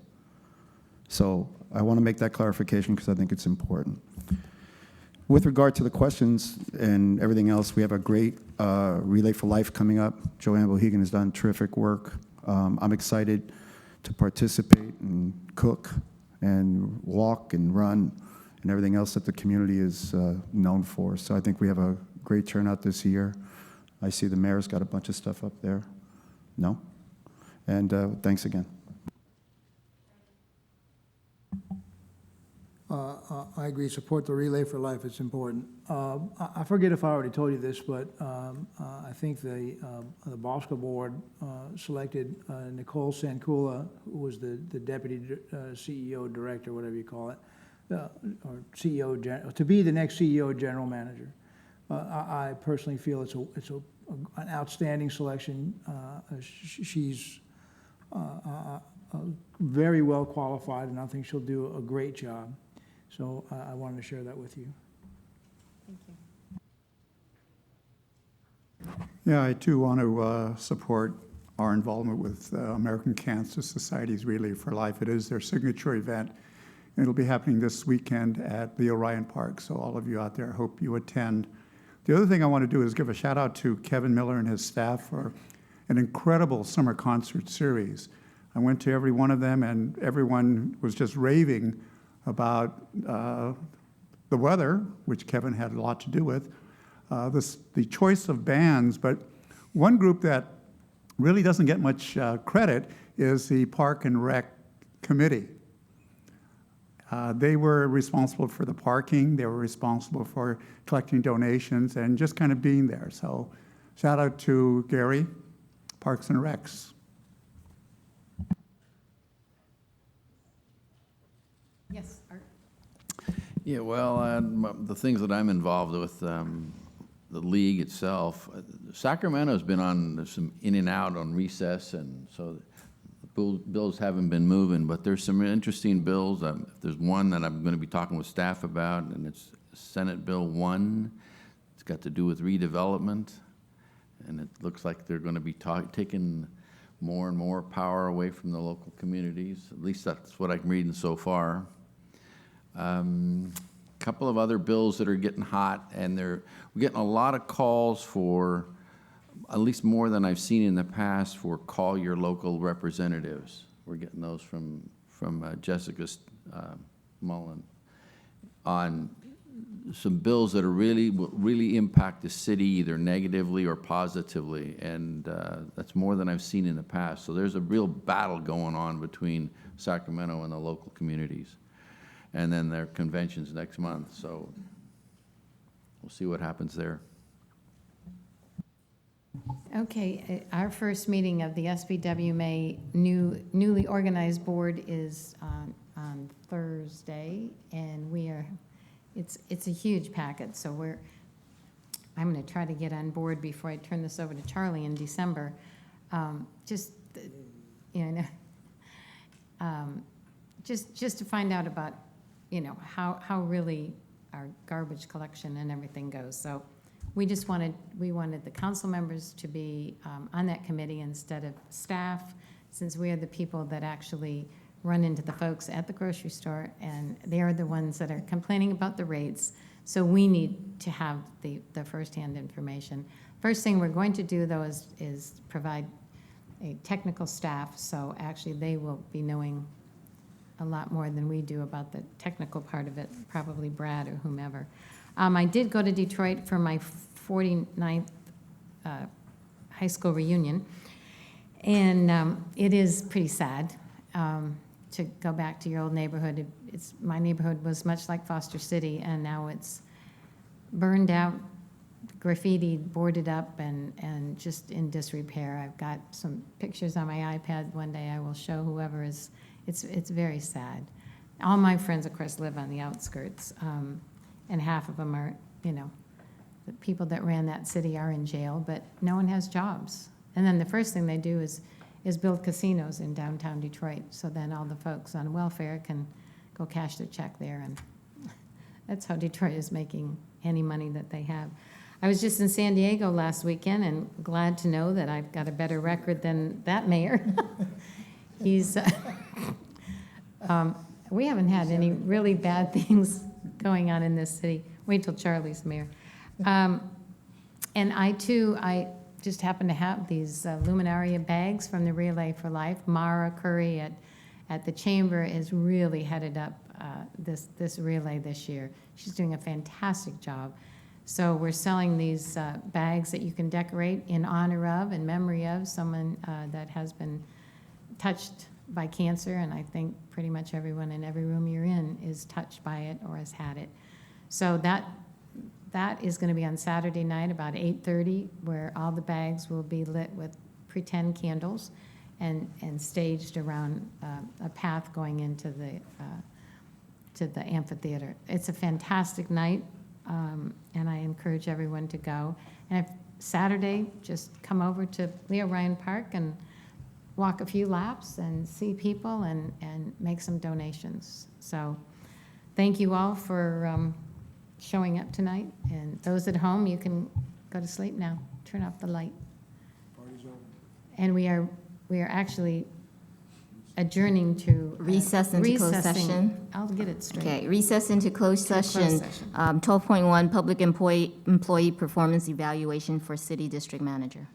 So I want to make that clarification because I think it's important. With regard to the questions and everything else, we have a great Relay for Life coming up. Joanne Bohegan has done terrific work. I'm excited to participate and cook and walk and run and everything else that the community is known for. So I think we have a great turnout this year. I see the mayor's got a bunch of stuff up there. No? And thanks again. I agree, support the Relay for Life, it's important. I forget if I already told you this, but I think the Bosco Board selected Nicole Sankula, who was the Deputy CEO, Director, whatever you call it, or CEO, to be the next CEO General Manager. I personally feel it's an outstanding selection. She's very well qualified, and I think she'll do a great job. So I wanted to share that with you. Thank you. Yeah, I too want to support our involvement with American Cancer Society's Relay for Life. It is their signature event, and it'll be happening this weekend at the Orion Park. So all of you out there, hope you attend. The other thing I want to do is give a shout out to Kevin Miller and his staff for an incredible summer concert series. I went to every one of them, and everyone was just raving about the weather, which Kevin had a lot to do with, the choice of bands. But one group that really doesn't get much credit is the Park and Rec Committee. They were responsible for the parking. They were responsible for collecting donations and just kind of being there. So shout out to Gary, Parks and Recs. Yes, Art. Yeah, well, the things that I'm involved with, the league itself, Sacramento's been on some in and out on recess, and so the bills haven't been moving, but there's some interesting bills. There's one that I'm going to be talking with staff about, and it's Senate Bill 1. It's got to do with redevelopment, and it looks like they're going to be taking more and more power away from the local communities. At least that's what I'm reading so far. Couple of other bills that are getting hot, and we're getting a lot of calls for, at least more than I've seen in the past, for call your local representatives. We're getting those from Jessica Mullen on some bills that will really impact the city either negatively or positively, and that's more than I've seen in the past. So there's a real battle going on between Sacramento and the local communities. And then their convention's next month, so we'll see what happens there. Okay, our first meeting of the SBWMA newly organized board is on Thursday, and it's a huge packet, so I'm going to try to get on board before I turn this over to Charlie in December. Just to find out about how really our garbage collection and everything goes. So we wanted the council members to be on that committee instead of staff, since we are the people that actually run into the folks at the grocery store, and they are the ones that are complaining about the rates. So we need to have the firsthand information. First thing we're going to do, though, is provide a technical staff, so actually they will be knowing a lot more than we do about the technical part of it, probably Brad or whomever. I did go to Detroit for my 49th high school reunion, and it is pretty sad to go back to your old neighborhood. My neighborhood was much like Foster City, and now it's burned out, graffiti, boarded up, and just in disrepair. I've got some pictures on my iPad. One day I will show whoever is It's very sad. All my friends, of course, live on the outskirts, and half of them are, the people that ran that city are in jail, but no one has jobs. And then the first thing they do is build casinos in downtown Detroit, so then all the folks on welfare can go cash their check there, and that's how Detroit is making any money that they have. I was just in San Diego last weekend, and glad to know that I've got a better record than that mayor. He's, we haven't had any really bad things going on in this city. Wait till Charlie's mayor. And I just happen to have these Luminaria bags from the Relay for Life. Mara Curry at the Chamber is really headed up this relay this year. She's doing a fantastic job. So we're selling these bags that you can decorate in honor of, in memory of someone that has been touched by cancer, and I think pretty much everyone in every room you're in is touched by it or has had it. So that is going to be on Saturday night about 8:30, where all the bags will be lit with pretend candles and staged around a path going into the amphitheater. It's a fantastic night, and I encourage everyone to go. And if Saturday, just come over to Leo Ryan Park and walk a few laps and see people and make some donations. So thank you all for showing up tonight. And those at home, you can go to sleep now. Turn off the light. Party's over. And we are actually adjourning to Recess into closed recessing. session. I'll get it straight. Okay, recess into closed To closed session. session. 12.1, public employee performance evaluation for city district manager.